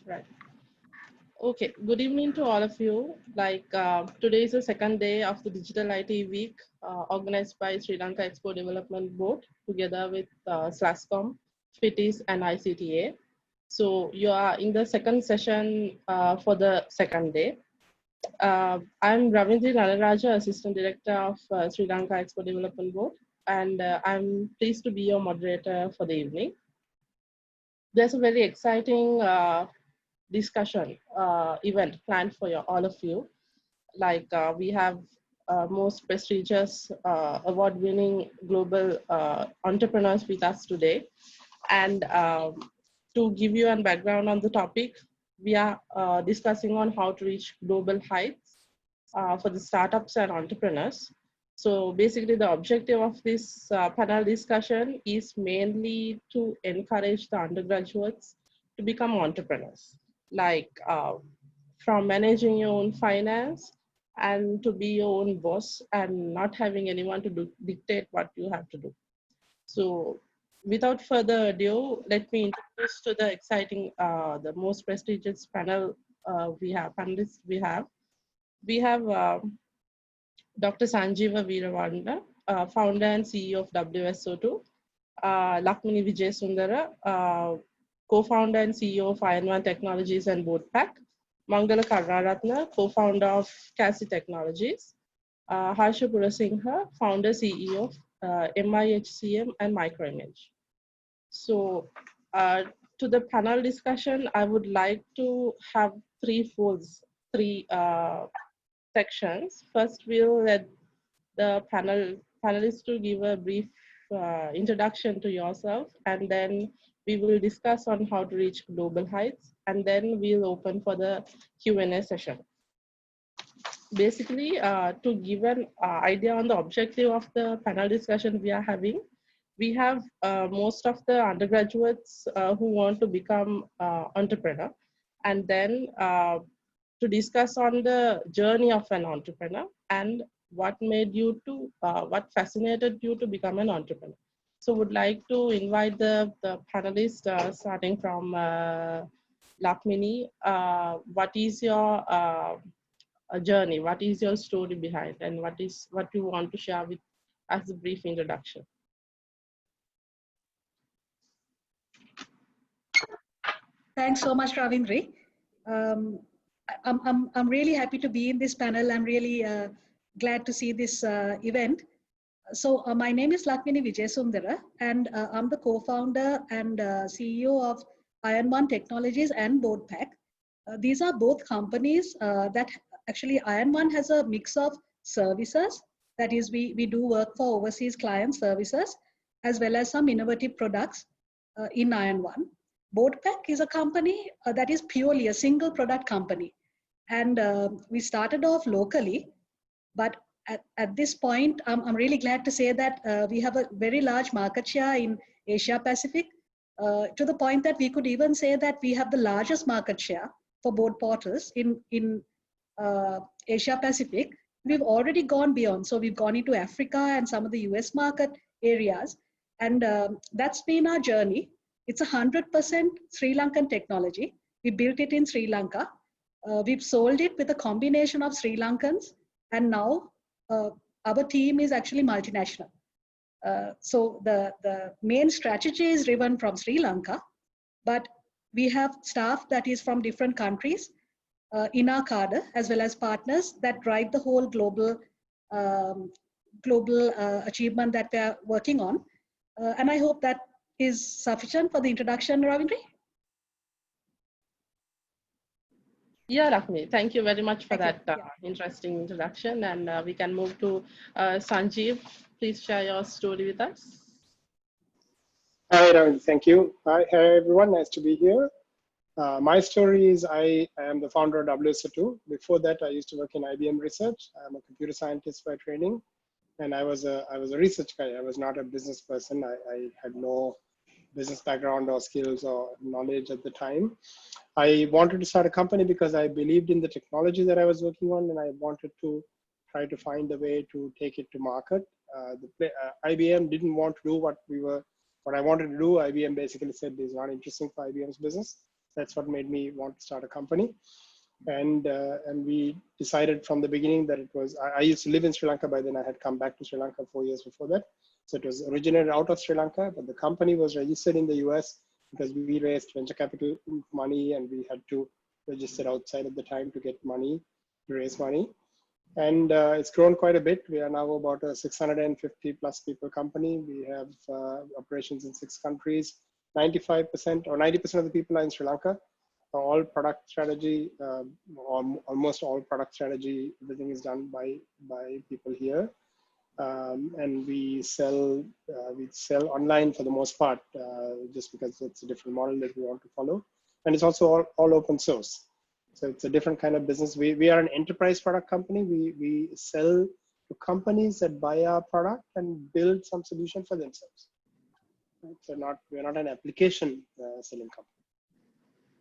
Right. Okay. Good evening to all of you. Today is the second day of the Digital IT Week organized by Sri Lanka Expo Development Board together with SLASCOM, FITIS, and ICTA. So you are in the second session for the second day. I'm Ravindi, Ranaraja, Assistant Director of Sri Lanka Expo Development Board, and I'm pleased to be your moderator for the evening. There's a very exciting discussion event planned for all of you. We have most prestigious award-winning global entrepreneurs with us today. And to give you a background on the topic, we are discussing on how to reach global heights for the startups and entrepreneurs. So basically the objective of this panel discussion is mainly to encourage the undergraduates to become entrepreneurs, from managing your own finance and to be your own boss and not having anyone to dictate what you have to do. So without further ado, let me introduce to the exciting, the most prestigious panelists we have. We have Dr. Sanjiva Weerawarana, founder and CEO of WSO2, Lakmini Wijesundera, co-founder and CEO of Iron Technologies and BoardPAC, Mangala Karunaratne, co-founder of Calcey Technologies, Harsha Purasinghe, founder CEO of MIHCM and Microimage. So to the panel discussion, I would like to have three sections. First, we'll let the panelists to give a brief introduction to yourself, and then we will discuss on how to reach global heights, and then we'll open for the Q&A session. Basically, to give an idea on the objective of the panel discussion we are having, we have most of the undergraduates who want to become entrepreneur, and then to discuss on the journey of an entrepreneur and what made you to, what fascinated you to become an entrepreneur. So would like to invite the panelists starting from Lakmini. What is your journey? What is your story behind, and what you want to share with as a brief introduction? Thanks so much, Ravindi. I'm really happy to be in this panel. I'm really glad to see this event. So my name is Lakmini Wijesundera, and I'm the co-founder and CEO of Iron One Technologies and BoardPAC. These are both companies that actually Iron One has a mix of services. That is, we do work for overseas client services, as well as some innovative products in Iron One. BoardPAC is a company that is purely a single product company. And we started off locally, but at this point, I'm really glad to say that we have a very large market share in Asia Pacific, to the point that we could even say that we have the largest market share for board portals in Asia Pacific. We've already gone beyond. So we've gone into Africa and some of the US market areas. And that's been our journey. It's 100% Sri Lankan technology. We built it in Sri Lanka. We've sold it with a combination of Sri Lankans, and now our team is actually multinational. So the main strategy is driven from Sri Lanka, but we have staff that is from different countries in our cadre, as well as partners that drive the whole global achievement that we are working on. And I hope that is sufficient for the introduction, Ravindra. Yeah, Lakmini, thank you very much for that interesting introduction. And we can move to Sanjiv. Please share your story with us. Hi, Ravindi. Thank you. Hi, everyone. Nice to be here. My story is I am the founder of WSO2. Before that, I used to work in IBM research. I'm a computer scientist by training, and I was a research guy. I was not a business person. I had no business background or skills or knowledge at the time. I wanted to start a company because I believed in the technology that I was working on, and I wanted to try to find a way to take it to market. IBM didn't want to do what I wanted to do. IBM basically said it's not interesting for IBM's business. That's what made me want to start a company. And we decided from the beginning that it was, I used to live in Sri Lanka by then. I had come back to Sri Lanka 4 years before that. So it was originated out of Sri Lanka, but the company was registered in the US because we raised venture capital money, and we had to register outside at the time to get money, to raise money. And it's grown quite a bit. We are now about a 650 plus people company. We have operations in 6 countries. 95% or 90% of the people are in Sri Lanka. All product strategy, almost all product strategy, everything is done by people here. And we sell online for the most part, just because it's a different model that we want to follow. And it's also all open source. So it's a different kind of business. We are an enterprise product company. We sell to companies that buy our product and build some solution for themselves. So we're not an application selling company.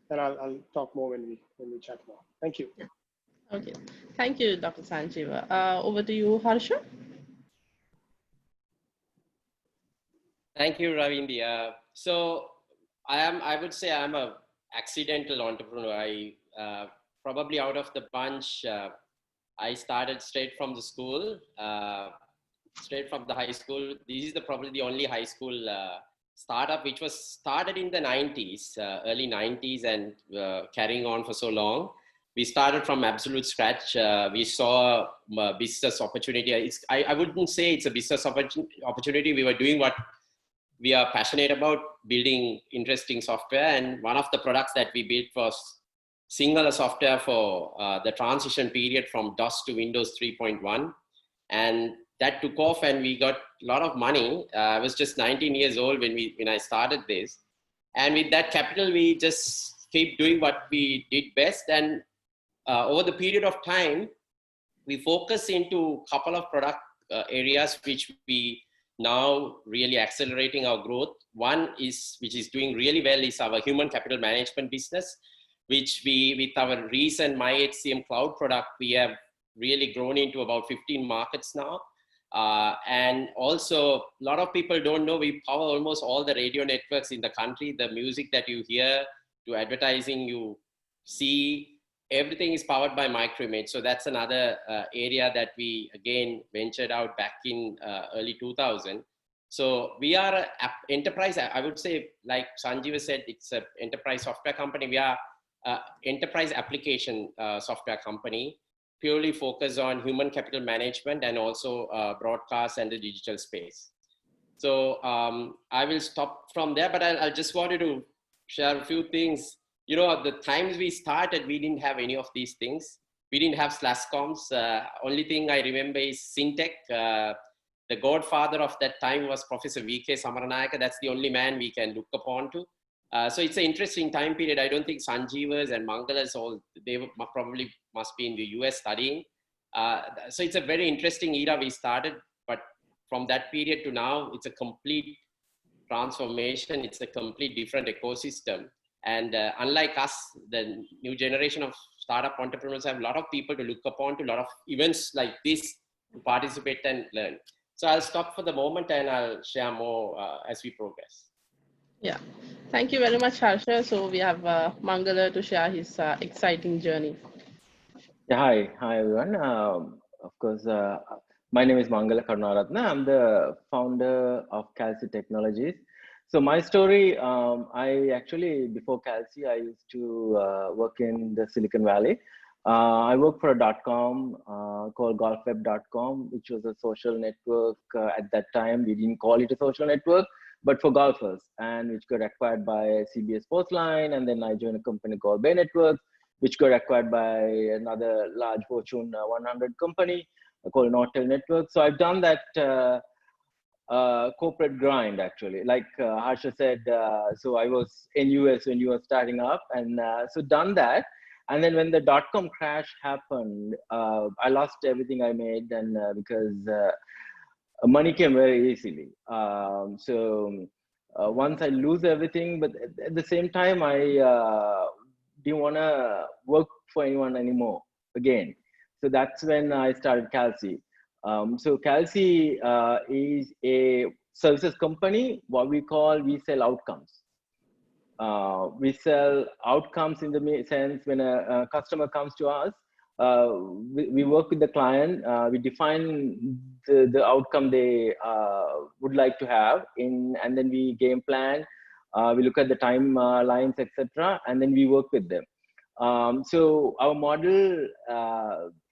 And I'll talk more when we chat more. Thank you. Okay, thank you, Dr. Sanjiva. Over to you, Harsha. Thank you, Ravindi. So I would say I'm a accidental entrepreneur. I probably out of the bunch, I started straight from the school, straight from the high school. This is probably the only high school startup which was started in the 90s, early 90s, and carrying on for so long. we started from absolute scratch. We saw a business opportunity. I wouldn't say it's a business opportunity. We were doing what we are passionate about, building interesting software. And one of the products that we built was singular software for the transition period from DOS to Windows 3.1. And that took off and we got a lot of money. I was just 19 years old when I started this. And with that capital, we just keep doing what we did best. And over the period of time, we focus into a couple of product areas which we now really accelerating our growth. One is, which is doing really well, is our human capital management business, which we, with our recent MyHCM cloud product, we have really grown into about 15 markets now. And also, a lot of people don't know we power almost all the radio networks in the country. The music that you hear, to advertising you see, everything is powered by Microimage. So that's another area that we again ventured out back in early 2000. So we are an enterprise, I would say, like Sanjiva said, it's an enterprise software company. We are an enterprise application software company, purely focused on human capital management and also broadcast and the digital space. So I will stop from there, but I just wanted to share a few things. You know, at the times we started, we didn't have any of these things. We didn't have Slashcoms. Only thing I remember is Syntech. The godfather of that time was Professor V.K. Samaranayaka. That's the only man we can look upon to. So it's an interesting time period. I don't think Sanjivas and Mangalas, they probably must be in the US studying. So it's a very interesting era we started, but from that period to now, it's a complete transformation. It's a complete different ecosystem. And unlike us, the new generation of startup entrepreneurs have a lot of people to look upon, to a lot of events like this to participate and learn. So I'll stop for the moment and I'll share more as we progress. Yeah, thank you very much, Harsha. So we have Mangala to share his exciting journey. Yeah, hi everyone. Of course, my name is Mangala Karunaratne. I'm the founder of Calcey Technologies. So my story, I actually, before Calcey, I used to work in the Silicon Valley. I worked for a .com called golfweb.com, which was a social network at that time. We didn't call it a social network, but for golfers, and which got acquired by CBS Sportsline. And then I joined a company called Bay Networks, which got acquired by another large Fortune 100 company called Untitled Chapter. So I've done that corporate grind, actually. Like Harsha said, so I was in US when you were starting up, and so done that. And then when the .com crash happened, I lost everything I made, and because money came very easily. So once I lose everything, but at the same time, I didn't want to work for anyone anymore again. So that's when I started Calcey. So Calcey is a services company. What we sell outcomes. We sell outcomes in the sense when a customer comes to us, we work with the client, we define the outcome they would like to have and then we game plan, we look at the timelines, etc., and then we work with them. So our model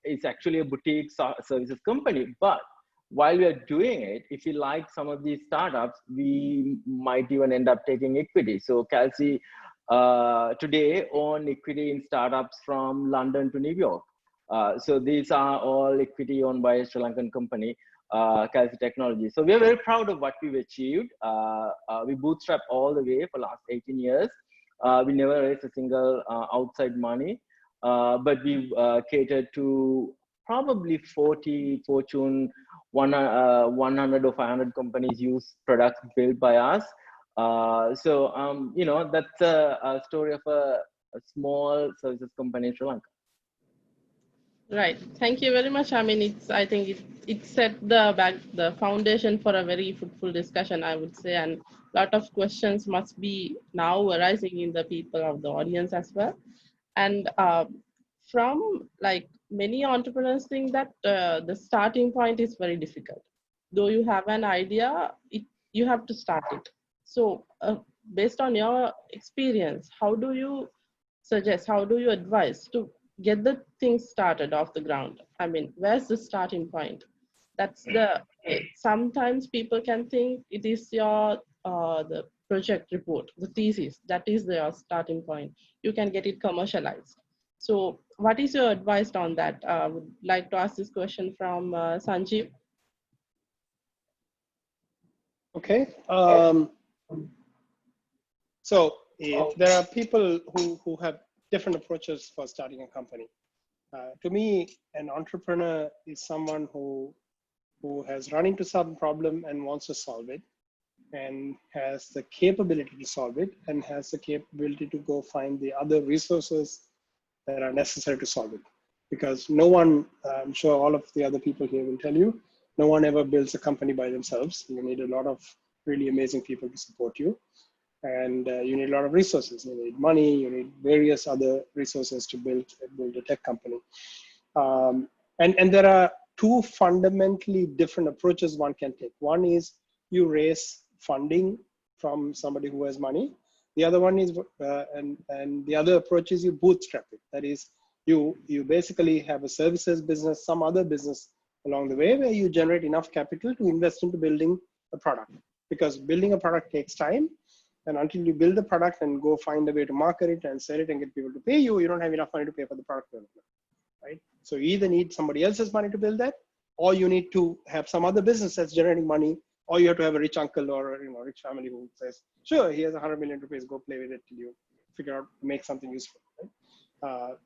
is actually a boutique services company, but while we are doing it, if you like some of these startups, we might even end up taking equity. So Calcey today own equity in startups from London to New York. So these are all equity owned by a Sri Lankan company, Calcey Technology. So we are very proud of what we've achieved. We bootstrap all the way for the last 18 years. We never raised a single outside money, but we've catered to probably 40 Fortune 100 or 500 companies use products built by us. So, you know, that's a story of a small services company in Sri Lanka. Right. Thank you very much. I mean, I think it set the foundation for a very fruitful discussion, I would say, and a lot of questions must be now arising in the people of the audience as well. And from like many entrepreneurs think that the starting point is very difficult. Though you have an idea, you have to start it. So based on your experience, how do you suggest, how do you advise to get the things started off the ground. I mean, where's the starting point? That's the, sometimes people can think it is your, the project report, the thesis, that is their starting point. You can get it commercialized. So what is your advice on that? I would like to ask this question from Sanjiv. Okay. So there are people who have different approaches for starting a company. To me, an entrepreneur is someone who has run into some problem and wants to solve it, and has the capability to solve it, and has the capability to go find the other resources that are necessary to solve it. Because no one, I'm sure all of the other people here will tell you, no one ever builds a company by themselves. You need a lot of really amazing people to support you. And you need a lot of resources. You need money, you need various other resources to build a tech company. And there are two fundamentally different approaches one can take. One is you raise funding from somebody who has money. The other one is, and the other approach is you bootstrap it. That is, you basically have a services business, some other business along the way where you generate enough capital to invest into building a product. Because building a product takes time. And until you build the product and go find a way to market it and sell it and get people to pay you, you don't have enough money to pay for the product development, right? So you either need somebody else's money to build that, or you need to have some other business that's generating money, or you have to have a rich uncle or a rich family who says, sure, he has 100 million rupees, go play with it till you figure out to make something useful. Right?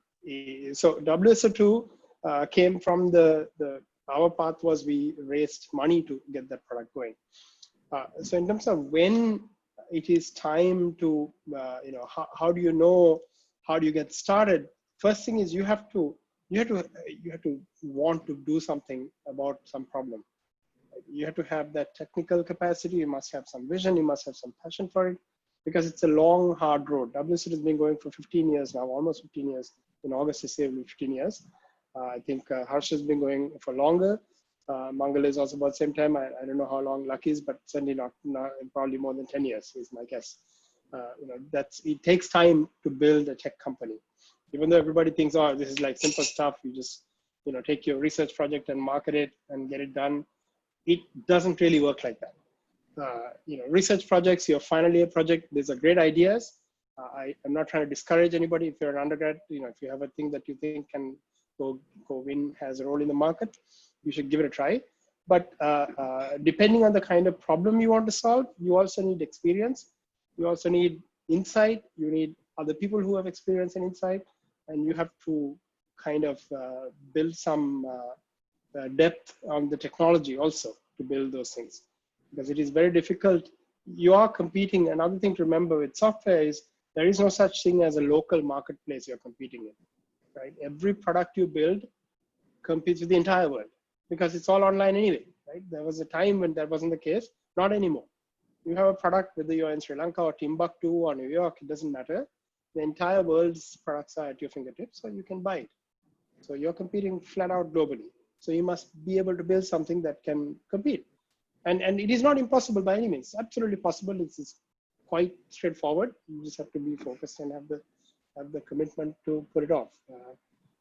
So WSO2 came from our path was we raised money to get that product going. So in terms of when it is time to, how do you know, how do you get started? First thing is you have to want to do something about some problem. You have to have that technical capacity. You must have some vision. You must have some passion for it, because it's a long, hard road. WSO has been going for 15 years now, almost 15 years. In August, this year will be 15 years. I think Harsha has been going for longer. Mangala is also about the same time. I don't know how long Lucky is, but certainly not probably more than 10 years is my guess. It takes time to build a tech company. Even though everybody thinks, oh, this is like simple stuff. You just, take your research project and market it and get it done. It doesn't really work like that. Research projects, your final year project, these are great ideas. I'm not trying to discourage anybody. If you're an undergrad, if you have a thing that you think can go win, has a role in the market, you should give it a try. But depending on the kind of problem you want to solve, you also need experience. You also need insight. You need other people who have experience and insight. And you have to kind of build some depth on the technology also to build those things. Because it is very difficult. You are competing. Another thing to remember with software is there is no such thing as a local marketplace you're competing in. Right? Every product you build competes with the entire world, because it's all online anyway, right? There was a time when that wasn't the case, not anymore. You have a product, whether you're in Sri Lanka or Timbuktu or New York, it doesn't matter. The entire world's products are at your fingertips, so you can buy it. So you're competing flat out globally. So you must be able to build something that can compete. And it is not impossible by any means, absolutely possible. It's quite straightforward. You just have to be focused and have the commitment to put it off.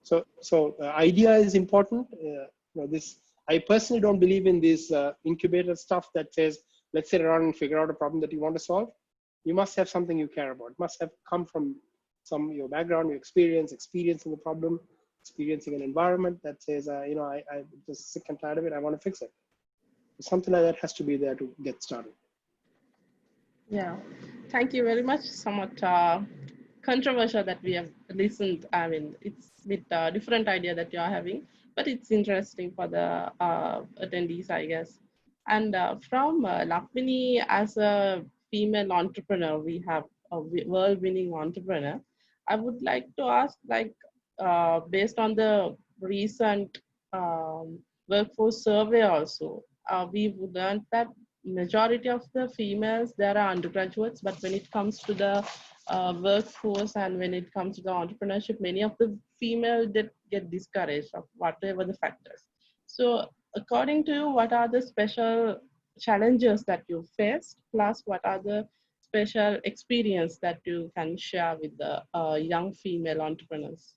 So idea is important. I personally don't believe in this incubator stuff that says, let's sit around and figure out a problem that you want to solve. You must have something you care about. It must have come from your background, your experiencing the problem, experiencing an environment that says, I'm just sick and tired of it. I want to fix it. Something like that has to be there to get started. Yeah, thank you very much. Somewhat controversial that we have listened. I mean, it's a bit different idea that you are having, but it's interesting for the attendees, I guess. And from Lakmini, as a female entrepreneur, we have a world-winning entrepreneur. I would like to ask, based on the recent workforce survey also, we learned that majority of the females, there are undergraduates, but when it comes to the workforce and when it comes to the entrepreneurship, many of the females get discouraged of whatever the factors. So according to you, what are the special challenges that you faced, plus what are the special experience that you can share with the young female entrepreneurs?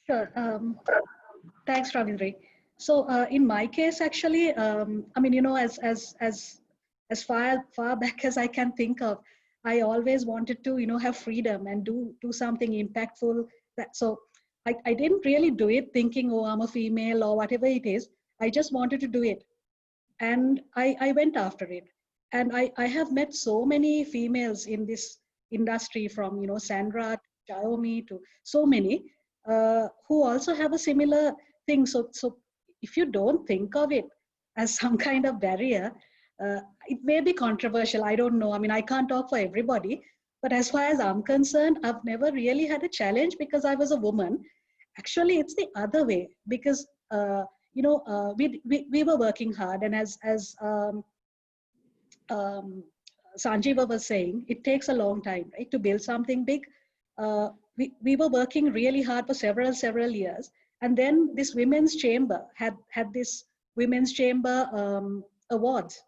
Sure. Thanks, Ravindra. So in my case, actually, I mean, you know, as far back as I can think of, I always wanted to, you know, have freedom and do something impactful. So I didn't really do it thinking, oh, I'm a female or whatever it is. I just wanted to do it, and I went after it. And I have met so many females in this industry, from, you know, Sandra to Xiaomi to so many, who also have a similar thing. So if you don't think of it as some kind of barrier, it may be controversial. I don't know. I mean, I can't talk for everybody, but as far as I'm concerned, I've never really had a challenge because I was a woman. Actually, it's the other way, because you know, we were working hard, and as Sanjiva was saying, it takes a long time, right, to build something big. We were working really hard for several years, and then this women's chamber had this women's chamber awards.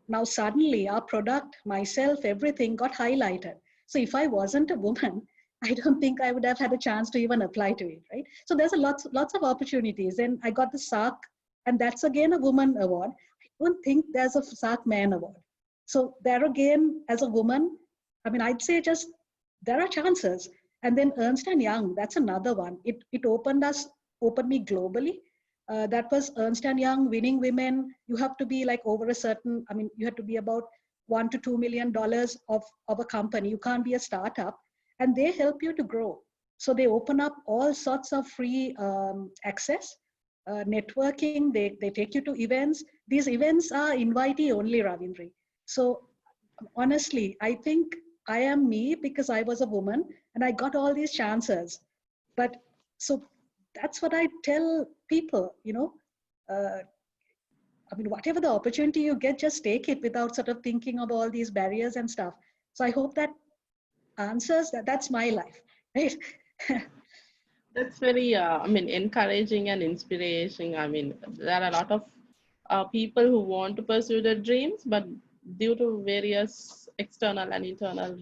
Now suddenly our product, myself, everything got highlighted. So if I wasn't a woman, I don't think I would have had a chance to even apply to it, right? So there's lots of opportunities. And I got the SARC, and that's again a woman award. I don't think there's a SARC man award. So there again, as a woman, I mean, I'd say just there are chances. And then Ernst & Young, that's another one. It opened me globally. That was Ernst & Young, winning women. You have to be like over a certain, I mean, you have to be about $1 to $2 million of a company. You can't be a startup. And they help you to grow. So they open up all sorts of free access, networking. They take you to events. These events are invitee only, Ravindra. So honestly, I think I am me because I was a woman and I got all these chances. But so that's what I tell people, you know, I mean, whatever the opportunity you get, just take it without sort of thinking of all these barriers and stuff. So I hope that answers that. That's my life, right? That's very, I mean, encouraging and inspiration. I mean, there are a lot of people who want to pursue their dreams, but due to various external and internal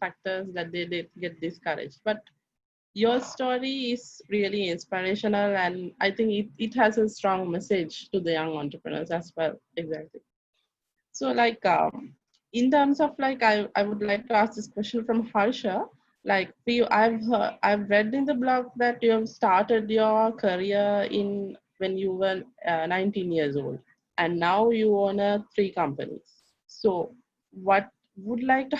factors that they get discouraged. But your story is really inspirational, and I think it has a strong message to the young entrepreneurs as well. Exactly. So like in terms of like, I would like to ask this question from Harsha. Like I've read in the blog that you have started your career when you were 19 years old, and now you own 3 companies. So what I would like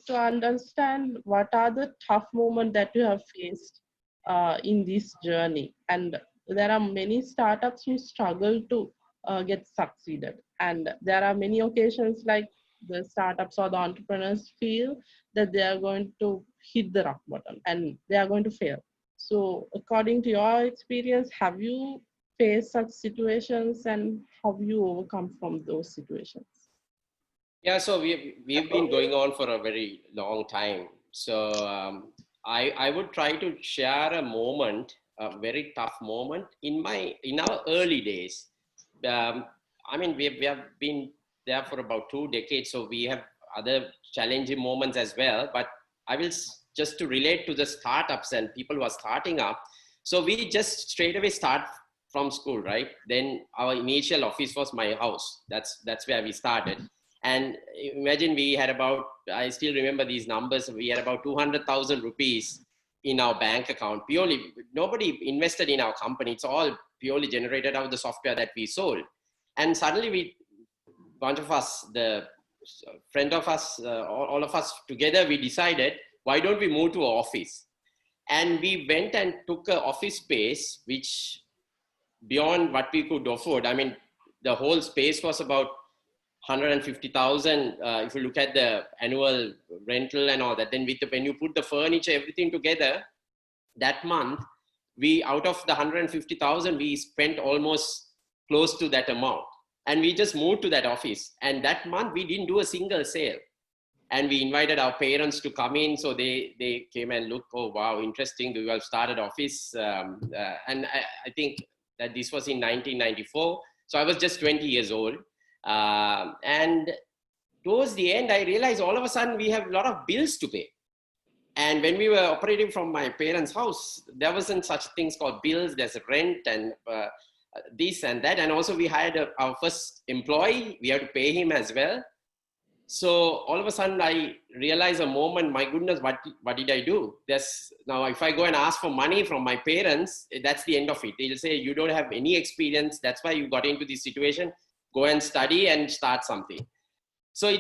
to understand, what are the tough moments that you have faced in this journey? And there are many startups who struggle to get succeeded, and there are many occasions like the startups or the entrepreneurs feel that they are going to hit the rock bottom and they are going to fail. So according to your experience, have you faced such situations, and how have you overcome from those situations? Yeah, so we've been going on for a very long time. So I would try to share a moment, a very tough moment in our early days. I mean, we have been there for about 2 decades, so we have other challenging moments as well. But I will just to relate to the startups and people who are starting up. So we just straight away start from school, right? Then our initial office was my house. That's where we started. And imagine we had about, I still remember these numbers, we had about 200,000 rupees in our bank account. Purely, nobody invested in our company. It's all purely generated out of the software that we sold. And suddenly bunch of us, the friend of us, all of us together, we decided, why don't we move to an office? And we went and took an office space, which beyond what we could afford. I mean, the whole space was about 150,000 if you look at the annual rental and all that. Then when you put the furniture, everything together, that month, out of the 150,000, we spent almost close to that amount. And we just moved to that office. And that month, we didn't do a single sale. And we invited our parents to come in. So they came and looked, oh, wow, interesting. We have started office. And I think that this was in 1994. So I was just 20 years old. And towards the end, I realized all of a sudden we have a lot of bills to pay. And when we were operating from my parents' house, there wasn't such things called bills. There's rent and this and that. And also we hired our first employee. We had to pay him as well. So all of a sudden I realized a moment, my goodness, what did I do? Now if I go and ask for money from my parents, that's the end of it. They'll say, you don't have any experience. That's why you got into this situation. Go and study and start something. So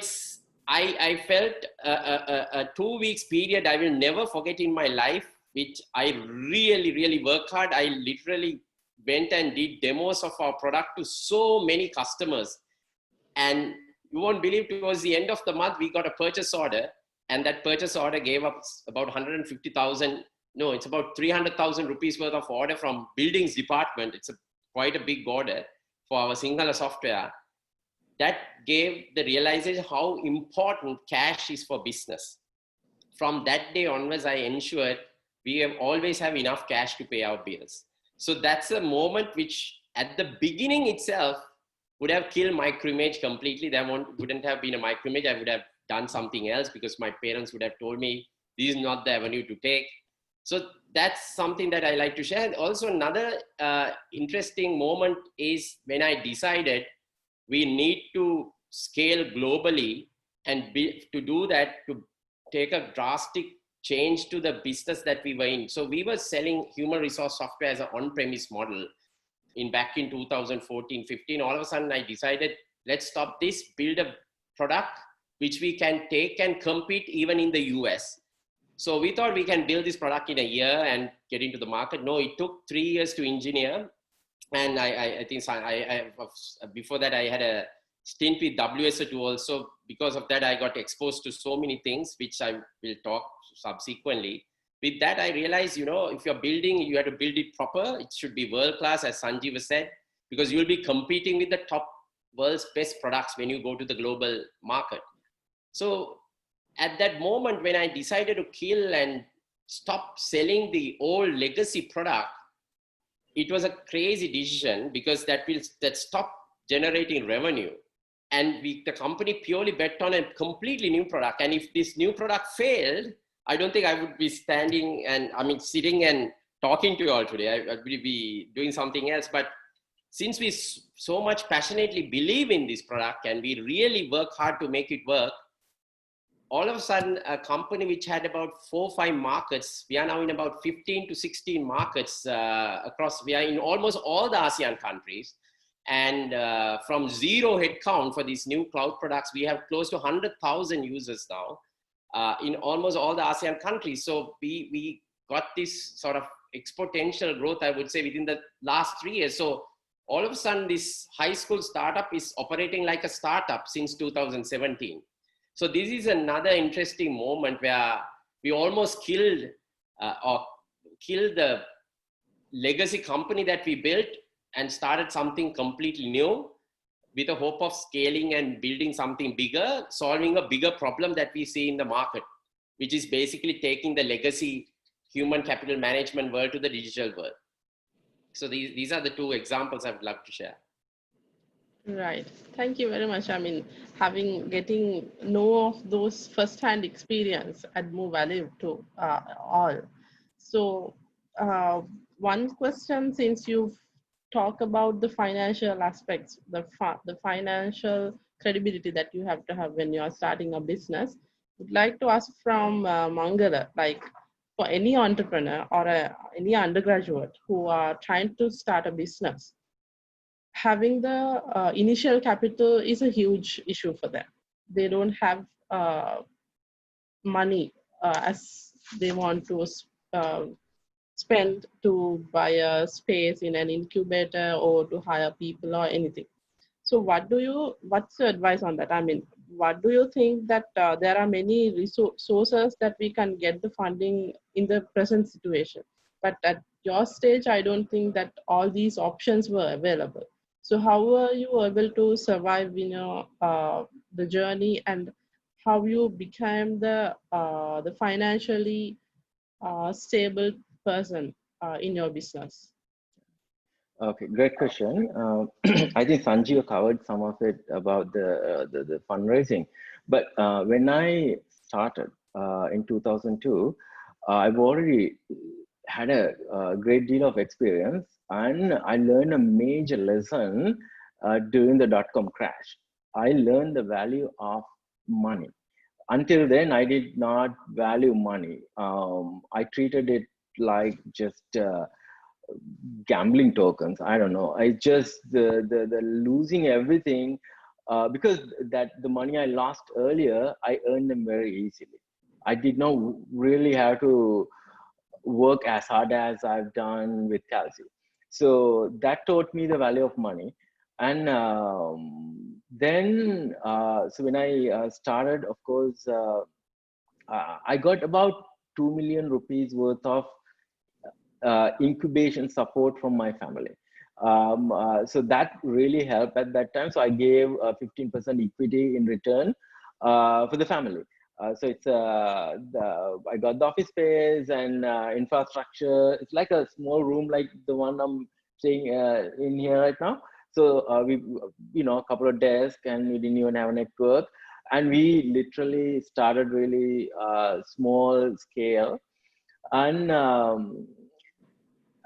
I felt a 2 weeks period I will never forget in my life, which I really, really worked hard. I literally went and did demos of our product to so many customers. And you won't believe, towards the end of the month, we got a purchase order, and that purchase order gave us about 150,000. No, it's about 300,000 rupees worth of order from buildings department. It's quite a big order for our Sinhala software. That gave the realization how important cash is for business. From that day onwards, I ensured we always have enough cash to pay our bills. So that's a moment which at the beginning itself would have killed Microimage completely. There wouldn't have been a Microimage. I would have done something else because my parents would have told me this is not the avenue to take. So that's something that I like to share. And also another interesting moment is when I decided we need to scale globally, and to do that, to take a drastic change to the business that we were in. So we were selling human resource software as an on-premise model back in 2014-15. All of a sudden I decided, let's stop this, build a product which we can take and compete even in the US. So we thought we can build this product in a year and get into the market. No, it took 3 years to engineer. And I think before that I had a stint with WSO2 also. Because of that, I got exposed to so many things, which I will talk subsequently. With that, I realized, if you're building, you have to build it proper. It should be world-class, as Sanjiva said, because you'll be competing with the top world's best products when you go to the global market. So at that moment, when I decided to kill and stop selling the old legacy product, it was a crazy decision, because that stopped generating revenue. And the company purely bet on a completely new product. And if this new product failed, I don't think I would be sitting and talking to you all today. I would be doing something else. But since we so much passionately believe in this product and we really work hard to make it work, all of a sudden, a company which had about 4 or 5 markets, we are now in about 15 to 16 markets across. We are in almost all the ASEAN countries. And from 0 headcount for these new cloud products, we have close to 100,000 users now in almost all the ASEAN countries. So we got this sort of exponential growth, I would say, within the last 3 years. So all of a sudden, this high school startup is operating like a startup since 2017. So this is another interesting moment where we almost killed the legacy company that we built and started something completely new with the hope of scaling and building something bigger, solving a bigger problem that we see in the market, which is basically taking the legacy human capital management world to the digital world. So these are the 2 examples I would love to share. Right. Thank you very much. Getting know of those first-hand experience and more value to all. So one question, since you've talked about the financial aspects, the financial credibility that you have to have when you are starting a business, I'd like to ask from Mangala, like for any entrepreneur or any undergraduate who are trying to start a business, having the initial capital is a huge issue for them. They don't have money as they want to spend to buy a space in an incubator or to hire people or anything. So what's your advice on that? What do you think that there are many resources that we can get the funding in the present situation? But at your stage, I don't think that all these options were available. So how were you able to survive, the journey, and how you became the financially stable person in your business? Okay, great question. I think Sanjiva covered some of it about the fundraising. But when I started, in 2002, I've already had a great deal of experience, and I learned a major lesson during the dot-com crash. I learned the value of money. Until then, I did not value money. I treated it like just gambling tokens. I don't know. I just the losing everything because that the money I lost earlier, I earned them very easily. I did not really have to work as hard as I've done with Calcey. So that taught me the value of money. And then, so when I started, of course, I got about 2 million rupees worth of incubation support from my family. So that really helped at that time. So I gave 15% equity in return for the family. So it's I got the office space and infrastructure. It's like a small room like the one I'm staying in here right now. So we, a couple of desks, and we didn't even have a network. And we literally started really small scale. And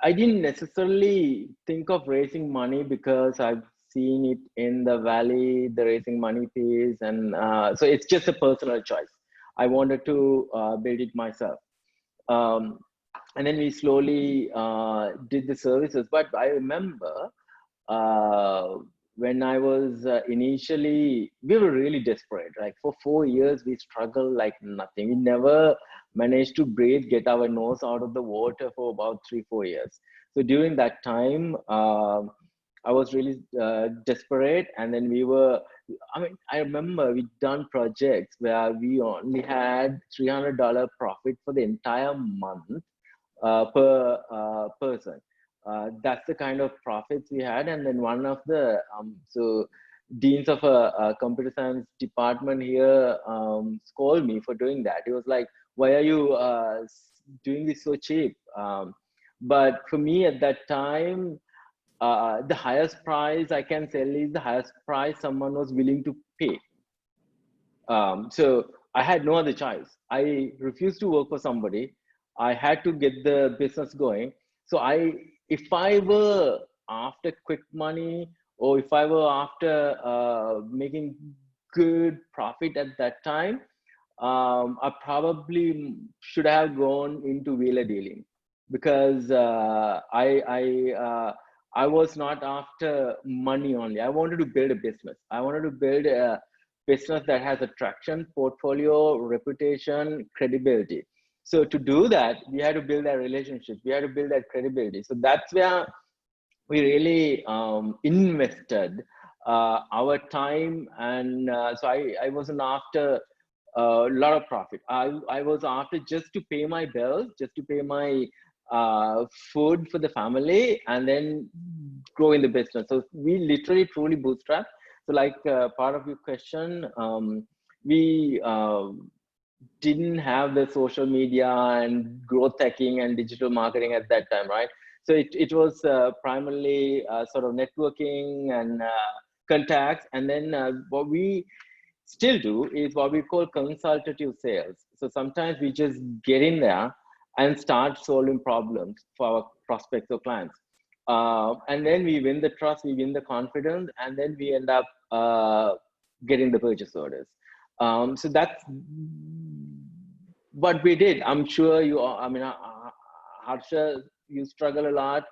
I didn't necessarily think of raising money because I've seen it in the valley, the raising money piece. And so it's just a personal choice. I wanted to build it myself. And then we slowly did the services. But I remember when I was initially, we were really desperate. Like for 4 years, we struggled like nothing. We never managed to breathe, get our nose out of the water for about 3-4 years. So during that time, I was really desperate. And then we were, I remember we'd done projects where we only had $300 profit for the entire month per person. That's the kind of profits we had. And then one of the deans of a computer science department here scolded me for doing that. He was like, why are you doing this so cheap? But for me at that time, the highest price I can sell is the highest price someone was willing to pay. So I had no other choice. I refused to work for somebody. I had to get the business going. So if I were after quick money, or if I were after making good profit at that time, I probably should have gone into wheeler dealing, because I was not after money only. I wanted to build a business. I wanted to build a business that has attraction, portfolio, reputation, credibility. So to do that, we had to build that relationship. We had to build that credibility. So that's where we really invested our time. And so I wasn't after a lot of profit. I was after just to pay my bills, just to pay my food for the family, and then grow in the business. So we literally truly bootstrap. So like part of your question, we didn't have the social media and growth hacking and digital marketing at that time, right? So it was primarily sort of networking and contacts. And then what we still do is what we call consultative sales. So sometimes we just get in there and start solving problems for our prospects or clients. And then we win the trust, we win the confidence, and then we end up getting the purchase orders. So that's what we did. I'm sure you, Harsha, you struggle a lot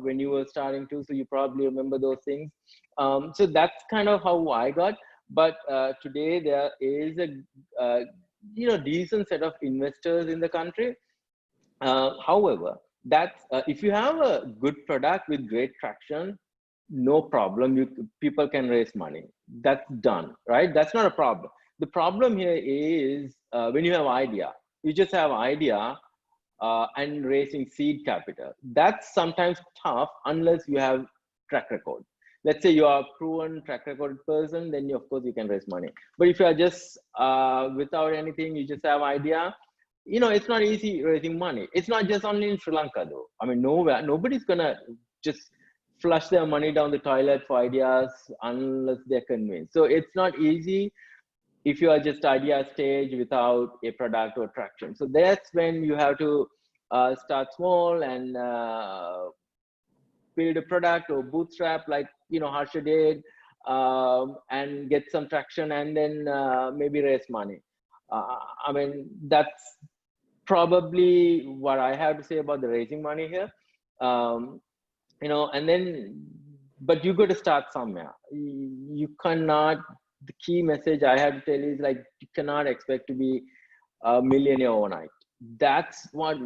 when you were starting to, so you probably remember those things. So that's kind of how I got. But today there is a decent set of investors in the country. However, that's if you have a good product with great traction, no problem. People can raise money. That's done, right? That's not a problem. The problem here is when you have idea, you just have idea and raising seed capital. That's sometimes tough unless you have track record. Let's say you are a proven track record person, then of course you can raise money. But if you are just without anything, you just have idea, it's not easy raising money. It's not just only in Sri Lanka though. I mean, nowhere, nobody's gonna just flush their money down the toilet for ideas unless they're convinced. So it's not easy. if you are just idea stage without a product or traction. So that's when you have to start small and build a product or bootstrap, like Harsha did, and get some traction, and then maybe raise money. I mean, that's probably what I have to say about the raising money here. And then, but you got to start somewhere. You cannot. The key message I have to tell is, like, you cannot expect to be a millionaire overnight. That's what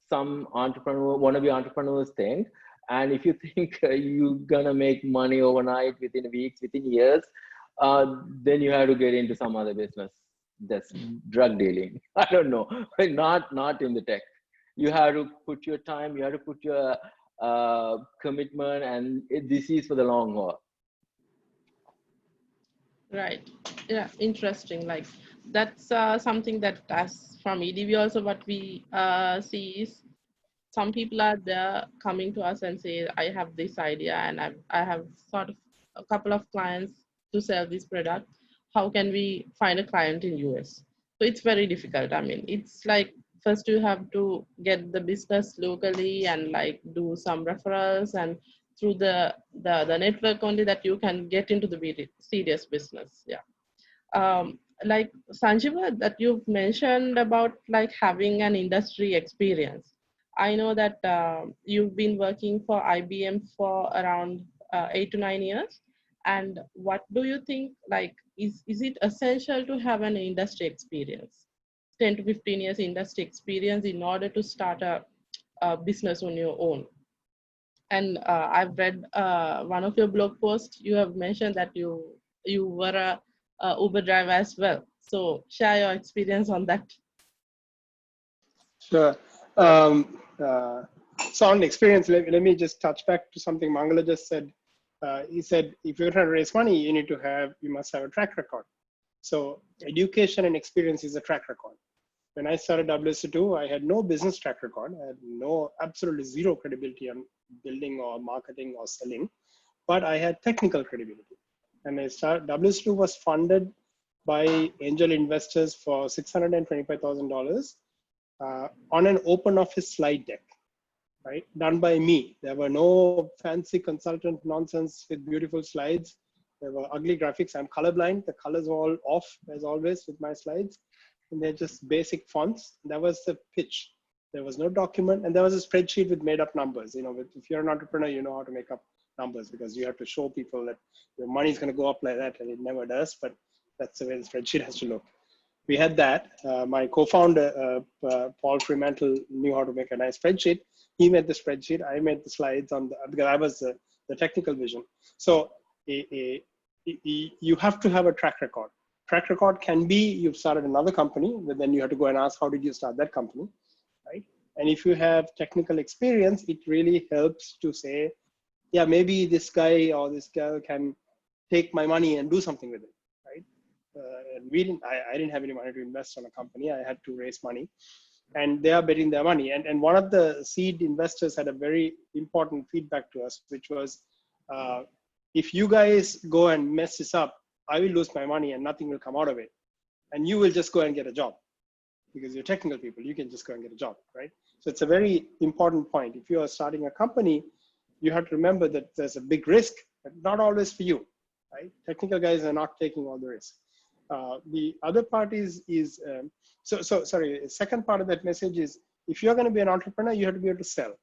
some wannabe entrepreneurs think. And if you think you're gonna make money overnight, within weeks, within years, then you have to get into some other business. That's drug dealing. I don't know, not in the tech. You have to put your time, you have to put your commitment, and this is for the long haul. Right. Yeah, interesting. Like, that's something that, as from EDV also, what we see is some people are there coming to us and say, I have this idea and I have sort of a couple of clients to sell this product. How can we find a client in US? So it's very difficult. I mean, it's like, first you have to get the business locally and like do some referrals, and through the network only that you can get into the serious business. Yeah. Like Sanjiva, that you've mentioned about like having an industry experience. I know that you've been working for IBM for around 8 to 9 years. And what do you think, like, is it essential to have an industry experience, 10 to 15 years industry experience, in order to start a business on your own? And I've read one of your blog posts, you have mentioned that you were a Uber driver as well. So share your experience on that. Sure. So on experience, let me just touch back to something Mangala just said. He said, if you're trying to raise money, you must have a track record. So education and experience is a track record. When I started WSO2, I had no business track record. I had absolutely zero credibility on building or marketing or selling, but I had technical credibility. And WSO2 was funded by angel investors for $625,000 on an open office slide deck, right? Done by me. There were no fancy consultant nonsense with beautiful slides. There were ugly graphics. I'm colorblind. The colors were all off, as always, with my slides. And they're just basic fonts. That was the pitch. There was no document, and there was a spreadsheet with made up numbers. If you're an entrepreneur, you know how to make up numbers, because you have to show people that your money is going to go up like that, and it never does. But that's the way the spreadsheet has to look. We had that. My co-founder, Paul Fremantle, knew how to make a nice spreadsheet. He made the spreadsheet. I made the slides because I was the technical vision. So you have to have a track record. Track record can be you've started another company, but then you have to go and ask, how did you start that company, right? And if you have technical experience, it really helps to say, yeah, maybe this guy or this girl can take my money and do something with it, right? And I didn't have any money to invest on a company. I had to raise money, and they are betting their money. And one of the seed investors had a very important feedback to us, which was, if you guys go and mess this up, I will lose my money and nothing will come out of it. And you will just go and get a job, because you're technical people. You can just go and get a job, right? So it's a very important point. If you are starting a company, you have to remember that there's a big risk, but not always for you, right? Technical guys are not taking all the risk. The other part is second part of that message is, if you're going to be an entrepreneur, you have to be able to sell.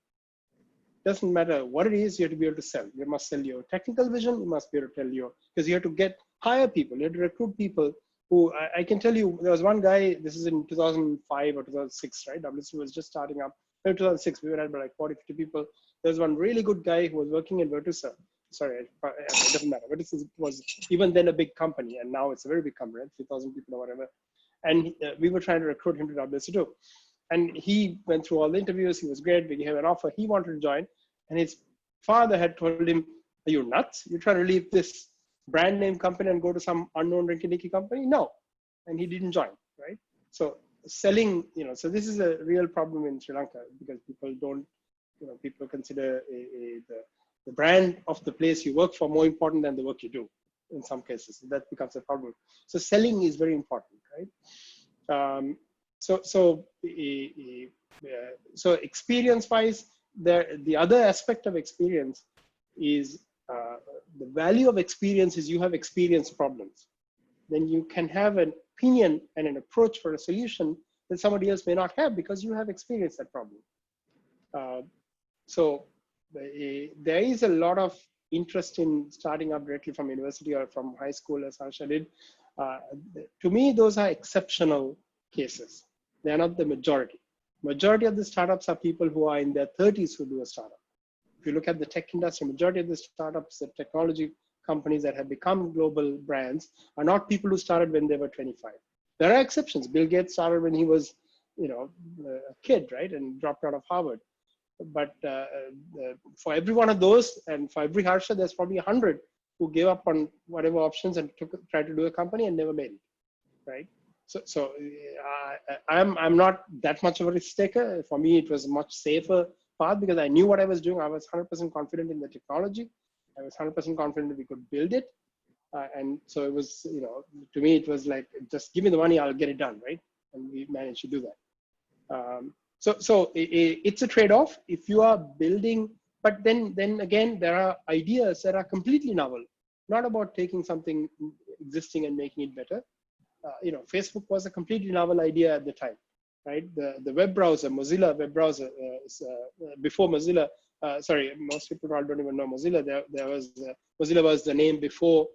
Doesn't matter what it is, you have to be able to sell. You must sell your technical vision. You must be able to tell because you have to hire people. You have to recruit people who, I can tell you, there was one guy, this is in 2005 or 2006, right? WSO was just starting up. In 2006, we were at like 40, 50 people. There was one really good guy who was working in Virtusa. Sorry, it doesn't matter. Virtusa was even then a big company, and now it's a very big company, right? 3,000 people or whatever. And we were trying to recruit him to WSO2. And he went through all the interviews. He was great. We gave an offer. He wanted to join. And his father had told him, are you nuts? You're trying to leave this brand name company and go to some unknown rinky-dinky company? No. And he didn't join, right? So selling, so this is a real problem in Sri Lanka, because people don't, people consider the brand of the place you work for more important than the work you do. in some cases. That becomes a problem. So selling is very important, right? So experience-wise, the other aspect of experience is the value of experience is you have experienced problems. Then you can have an opinion and an approach for a solution that somebody else may not have because you have experienced that problem. So there is a lot of interest in starting up directly from university or from high school, as Harsha did. To me, those are exceptional cases. They are not the majority. Majority of the startups are people who are in their 30s who do a startup. If you look at the tech industry, majority of the startups, the technology companies that have become global brands are not people who started when they were 25. There are exceptions. Bill Gates started when he was, a kid, right, and dropped out of Harvard. But for every one of those, and for every Harsha, there's probably 100 who gave up on whatever options and tried to do a company and never made it, right? So I'm not that much of a risk taker. For me, it was a much safer path because I knew what I was doing. I was 100% confident in the technology. I was 100% confident that we could build it. And so it was, to me, it was like, just give me the money, I'll get it done, right? And we managed to do that. So it's a trade-off. If you are building, but then again, there are ideas that are completely novel, not about taking something existing and making it better. Facebook was a completely novel idea at the time, right? The web browser, Mozilla web browser, before Mozilla, sorry, most people don't even know Mozilla. Mozilla was the name before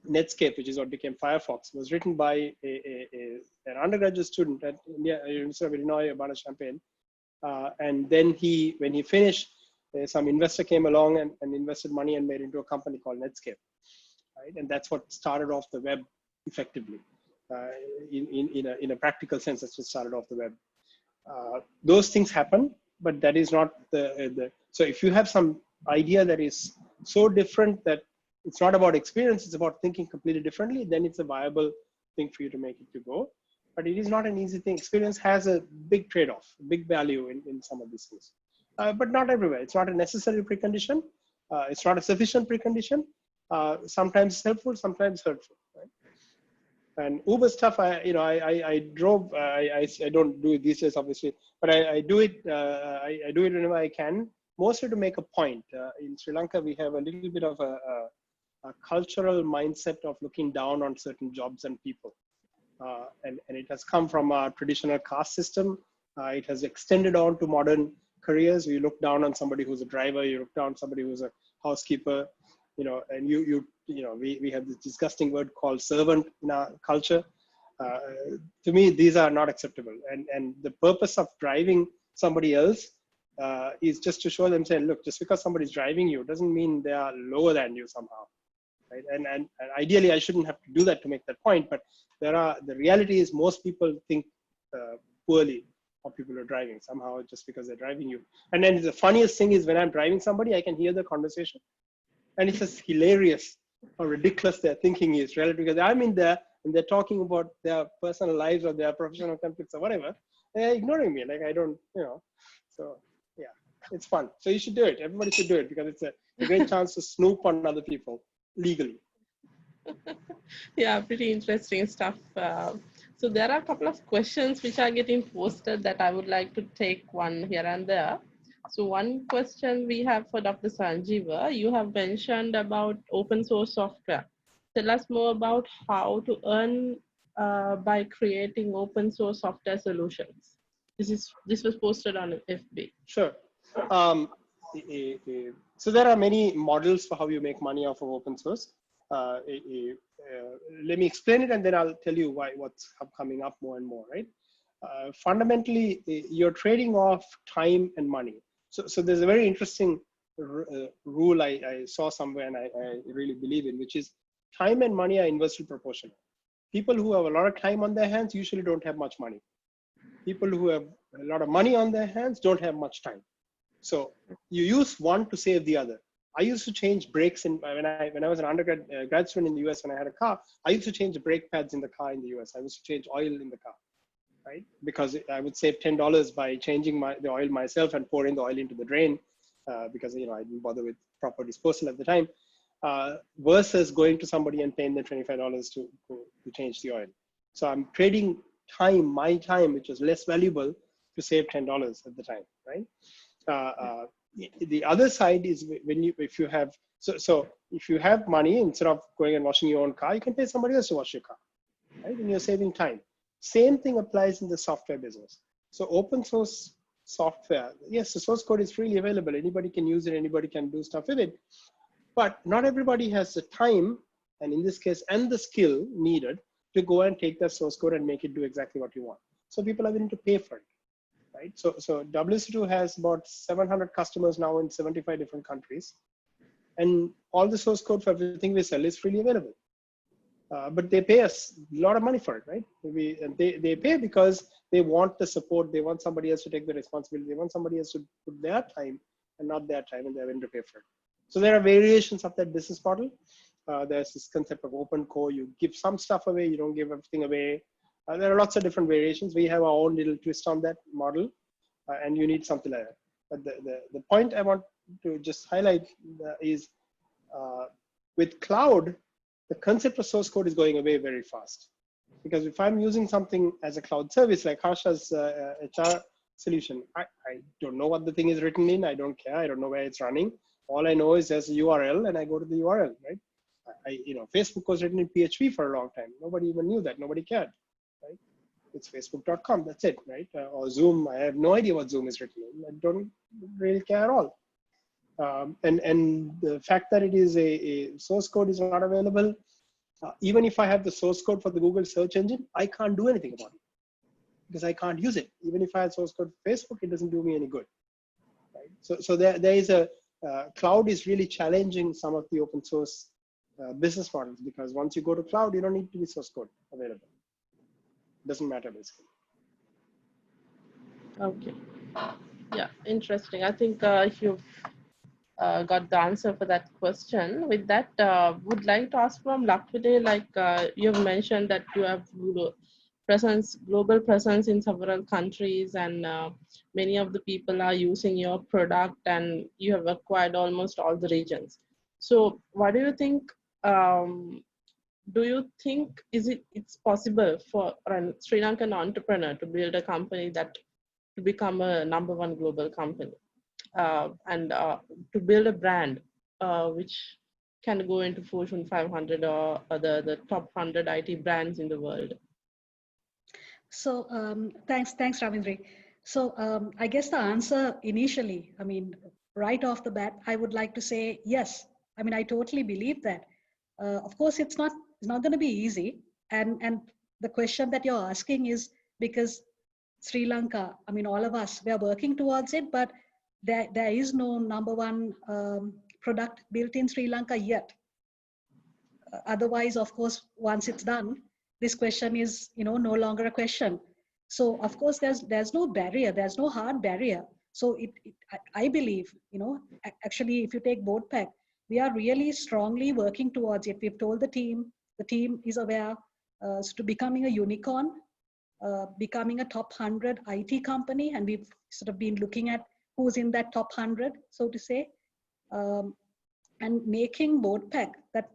Netscape, which is what became Firefox. Was written by an undergraduate student at University of Illinois, Urbana-Champaign. And then when he finished, some investor came along and invested money and made it into a company called Netscape, right? And that's what started off the web effectively. In a practical sense, that's what started off the web. Those things happen, but that is not so if you have some idea that is so different that it's not about experience, it's about thinking completely differently, then it's a viable thing for you to make it to go. But it is not an easy thing. Experience has a big trade-off, big value in some of these things. But not everywhere. It's not a necessary precondition. It's not a sufficient precondition. Sometimes it's helpful, sometimes hurtful. Right? And Uber stuff, I drove. I don't do it these days, obviously, but I do it. I do it whenever I can, mostly to make a point. In Sri Lanka, we have a little bit of a cultural mindset of looking down on certain jobs and people, and it has come from our traditional caste system. It has extended on to modern careers. You look down on somebody who's a driver. You look down on somebody who's a housekeeper. And we have this disgusting word called servant in our culture. To me, these are not acceptable. And the purpose of driving somebody else is just to show them, saying, look, just because somebody's driving you doesn't mean they are lower than you somehow, right? And ideally, I shouldn't have to do that to make that point. But the reality is most people think poorly of people who are driving somehow just because they're driving you. And then the funniest thing is when I'm driving somebody, I can hear the conversation. And it's just hilarious how ridiculous their thinking is relative, because I'm in there and they're talking about their personal lives or their professional conflicts or whatever. They're ignoring me. Like I don't, so yeah, it's fun. So you should do it. Everybody should do it because it's a great chance to snoop on other people legally. Yeah, pretty interesting stuff. So there are a couple of questions which are getting posted that I would like to take one here and there. So one question we have for Dr. Sanjiva, you have mentioned about open source software. Tell us more about how to earn by creating open source software solutions. This was posted on FB. Sure. So there are many models for how you make money off of open source. Let me explain it and then I'll tell you what's coming up more and more, right? Fundamentally, you're trading off time and money. So there's a very interesting rule I saw somewhere and I really believe in, which is time and money are inversely proportional. People who have a lot of time on their hands usually don't have much money. People who have a lot of money on their hands don't have much time. So you use one to save the other. I used to change brakes when I was an undergrad grad student in the US when I had a car. I used to change the brake pads in the car in the US. I used to change oil in the car. Right? Because I would save $10 by changing the oil myself and pouring the oil into the drain because I didn't bother with proper disposal at the time. versus going to somebody and paying them $25 to change the oil. So I'm trading time, my time, which was less valuable, to save $10 at the time, right? The other side is if you have money, instead of going and washing your own car, you can pay somebody else to wash your car, right? And you're saving time. Same thing applies in the software business. So open source software, yes, the source code is freely available. Anybody can use it. Anybody can do stuff with it. But not everybody has the time, and in this case, and the skill needed to go and take that source code and make it do exactly what you want. So people are willing to pay for it, right? So WSO2 has about 700 customers now in 75 different countries. And all the source code for everything we sell is freely available. But they pay us a lot of money for it, right? They pay because they want the support. They want somebody else to take the responsibility. They want somebody else to put their time and not their time, and they're willing to pay for it. So there are variations of that business model. There's this concept of open core. You give some stuff away. You don't give everything away. There are lots of different variations. We have our own little twist on that model, and you need something like that. But the point I want to just highlight is with cloud, the concept of source code is going away very fast. Because if I'm using something as a cloud service like Harsha's HR solution, I don't know what the thing is written in. I don't care. I don't know where it's running. All I know is there's a URL and I go to the URL, right? Facebook was written in PHP for a long time. Nobody even knew that. Nobody cared, right? It's facebook.com. That's it, right? Or Zoom. I have no idea what Zoom is written in. I don't really care at all. And the fact that it is a source code is not available, even if I have the source code for the Google search engine, I can't do anything about it because I can't use it. Even if I had source code for Facebook, it doesn't do me any good, right? So there is a cloud is really challenging some of the open source business models, because once you go to cloud, you don't need to be source code available. It doesn't matter basically. Okay. Yeah, interesting. I think you've got the answer for that question. With that, would like to ask from Lakmini, like you've mentioned that you have global presence in several countries, and many of the people are using your product, and you have acquired almost all the regions. So what do you think? It's possible for a Sri Lankan entrepreneur to build a company to become a #1 global company, and to build a brand which can go into Fortune 500 or the top 100 IT brands in the world? So thanks, Ravindri. So I guess the answer initially, I mean, right off the bat, I would like to say yes. I mean, I totally believe that. Of course, it's not going to be easy. And the question that you're asking is because Sri Lanka, I mean, all of us, we are working towards it, but there is no #1 product built in Sri Lanka yet. Otherwise, of course, once it's done, this question is, no longer a question. So of course, there's no barrier, there's no hard barrier. So I believe, actually, if you take BoardPAC, we are really strongly working towards it. We've told the team is aware to becoming a unicorn, becoming a top 100 IT company, and we've sort of been looking at who's in that top 100, so to say, and making BoardPAC that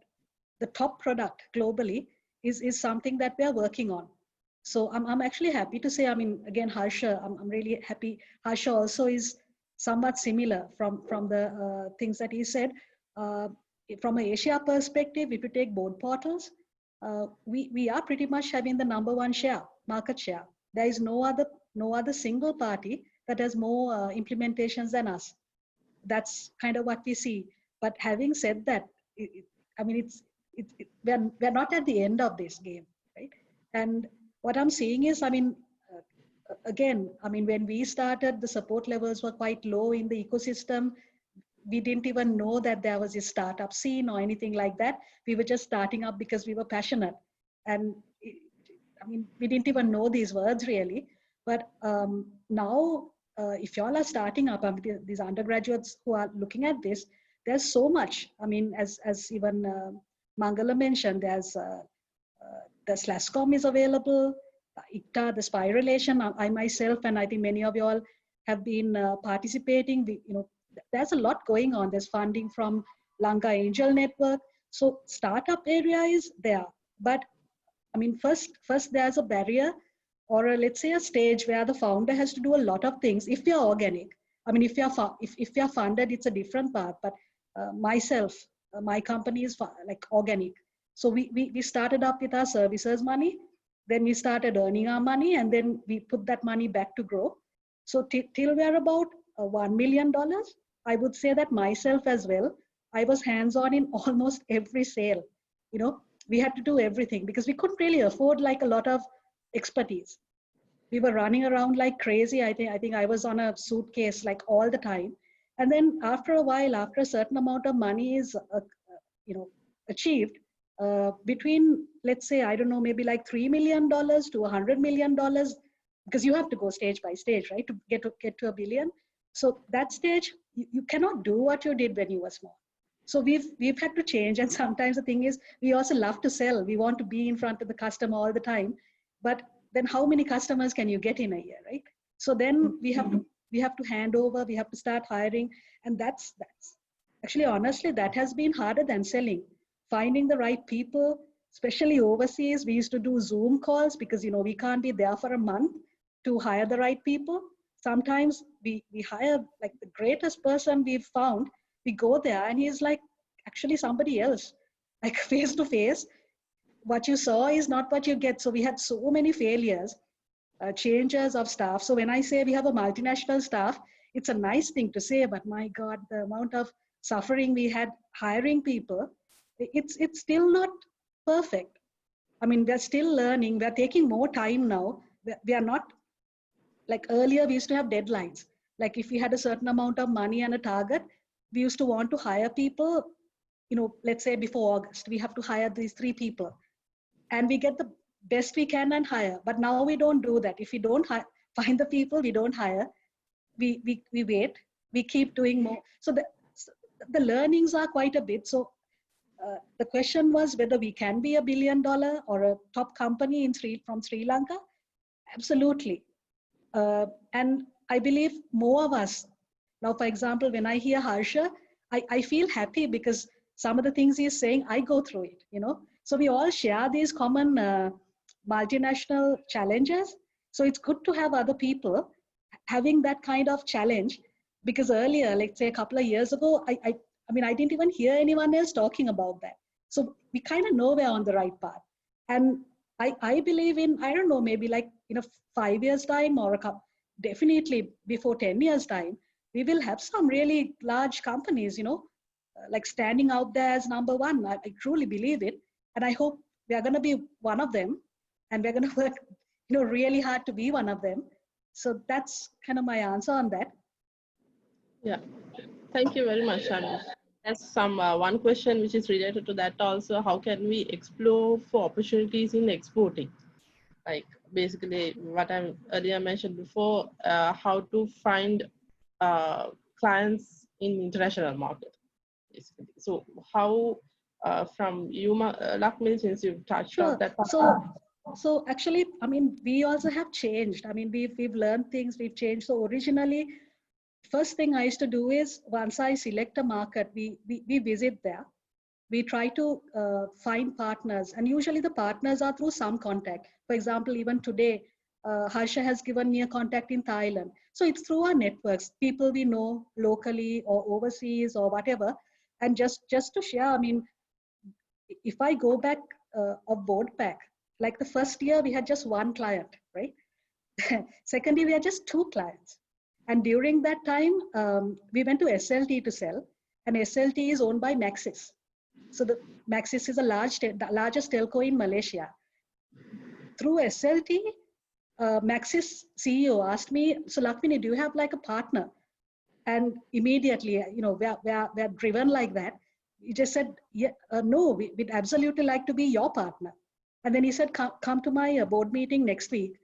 the top product globally is something that we are working on. So I'm actually happy to say, I mean, again, Harsha, I'm really happy. Harsha also is somewhat similar from the things that he said. From an Asia perspective, if you take board portals, we are pretty much having the #1 market share. There is no other single party that has more implementations than us. That's kind of what we see. But having said that, I mean, we're not at the end of this game, right? And what I'm seeing is, I mean, again, I mean, when we started, the support levels were quite low in the ecosystem. We didn't even know that there was a startup scene or anything like that. We were just starting up because we were passionate. And I mean, we didn't even know these words really. But now, if y'all are starting up, these undergraduates who are looking at this, there's so much. I mean, as even Mangala mentioned, there's the SLASCOM is available, ICTA, the spy relation. I myself, and I think many of you all have been participating. There's a lot going on. There's funding from Lanka Angel Network. So startup area is there, but I mean, first there's a barrier, or let's say a stage where the founder has to do a lot of things. If you're organic, I mean, if you're funded, it's a different part. But myself, my company is like organic. So we started up with our services money, then we started earning our money, and then we put that money back to grow. So till we're about $1 million, I would say that myself as well, I was hands-on in almost every sale. You know, we had to do everything because we couldn't really afford like a lot of expertise. We were running around like crazy. I think I was on a suitcase like all the time. And then after a while, after a certain amount of money is achieved, between, let's say, I don't know, maybe like $3 million to $100 million, because you have to go stage by stage, right, to get to $1 billion. So that stage, you cannot do what you did when you were small. So we've had to change. And sometimes the thing is, we also love to sell. We want to be in front of the customer all the time. But then how many customers can you get in a year, right? So then we have to hand over, we have to start hiring. And that's actually, honestly, that has been harder than selling. Finding the right people, especially overseas. We used to do Zoom calls because, we can't be there for a month to hire the right people. Sometimes we hire like the greatest person we've found. We go there and he's like actually somebody else, like face to face. What you saw is not what you get. So we had so many failures, changes of staff. So when I say we have a multinational staff, it's a nice thing to say, but my God, the amount of suffering we had hiring people, it's still not perfect. I mean, we're still learning. We're taking more time now. We are not like earlier. We used to have deadlines. Like if we had a certain amount of money and a target, we used to want to hire people, let's say before August, we have to hire these 3 people and we get the best we can and hire. But now we don't do that. If we don't find the people, we don't hire. We wait, we keep doing more. So the learnings are quite a bit. So the question was whether we can be $1 billion or a top company from Sri Lanka. Absolutely. And I believe more of us. Now, for example, when I hear Harsha, I feel happy because some of the things he's saying, I go through it, So we all share these common multinational challenges. So it's good to have other people having that kind of challenge, because earlier, let's say a couple of years ago, I didn't even hear anyone else talking about that. So we kind of know we're on the right path. And I believe in, I don't know, maybe like, 5 years time or definitely before 10 years time, we will have some really large companies, like standing out there as number one. I truly believe it. And I hope we are going to be one of them. And we're going to work, really hard to be one of them. So that's kind of my answer on that. Yeah, thank you very much, Shani. There's some one question which is related to that also. How can we explore for opportunities in exporting? Like basically what I earlier mentioned before, how to find clients in international market, basically. So how from you, Lakmini, since you've touched on that. So actually, we also have changed. We've learned things, we've changed. So originally, first thing I used to do is once I select a market, we visit there. We try to find partners, and usually the partners are through some contact. For example, even today, Harsha has given me a contact in Thailand. So it's through our networks, people we know locally or overseas or whatever. And just to share, if I go back of BoardPAC, like the first year we had just 1 client, right? Second year we had just 2 clients. And during that time, we went to SLT to sell, and SLT is owned by Maxis. So the Maxis is the largest telco in Malaysia. Through SLT, Maxis CEO asked me, so Lakmini, do you have like a partner? And immediately, we're driven like that. He just said, yeah, no, we'd absolutely like to be your partner. And then he said, come to my board meeting next week.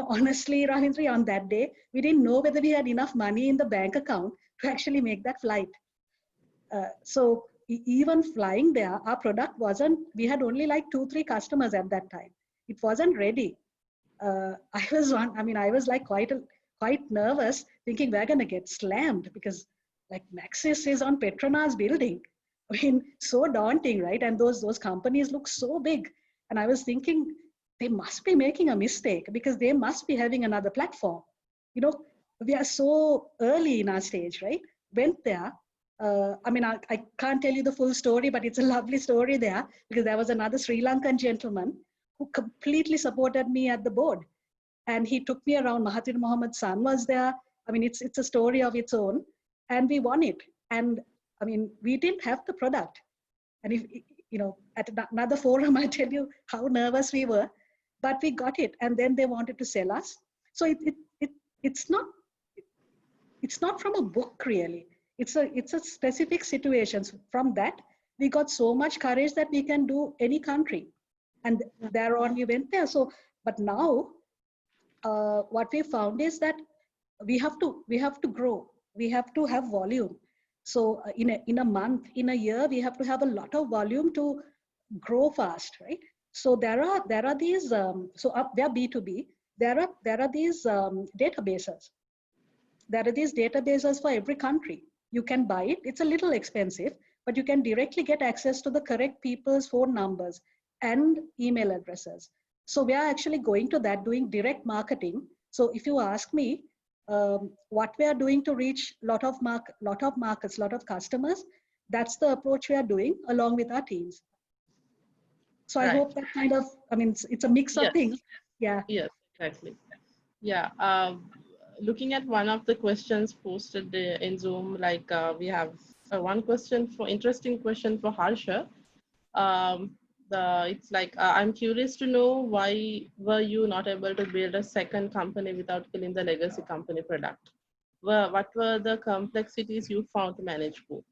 Honestly, Ravindra, on that day, we didn't know whether we had enough money in the bank account to actually make that flight. So even flying there, our product wasn't, we had only like 2-3 customers at that time. It wasn't ready. I was like quite nervous, thinking we're going to get slammed because like Maxis is on Petronas building. I mean, so daunting, right? And those companies look so big. And I was thinking, they must be making a mistake because they must be having another platform. You know, we are so early in our stage, right? Went there. I mean, I can't tell you the full story, but it's a lovely story there because there was another Sri Lankan gentleman who completely supported me at the board. And he took me around. Mahathir Mohamad's son was there. I mean, it's a story of its own. And we won it. And I mean, we didn't have the product. And if, you know, at another forum, I tell you how nervous we were, but we got it. And then they wanted to sell us. So it's not from a book really. It's a specific situation. So from that, we got so much courage that we can do any country. And thereon we went there. So, but now what we found is that we have to grow. We have to have volume. So in a month, in a year, we have to have a lot of volume to grow fast, right? So there are these. So up there B2B. There are these databases. There are these databases for every country. You can buy it. It's a little expensive, but you can directly get access to the correct people's phone numbers and email addresses. So we are actually going to that, doing direct marketing. So if you ask me, what we are doing to reach lot of markets, lot of customers, that's the approach we are doing along with our teams. So I hope that kind of, I mean, it's a mix of things. Yeah. Yes, exactly. Yeah. Looking at one of the questions posted in Zoom, like we have one interesting question for Harsha. It's like, I'm curious to know why were you not able to build a second company without killing the legacy company product? What were the complexities you found to manage both?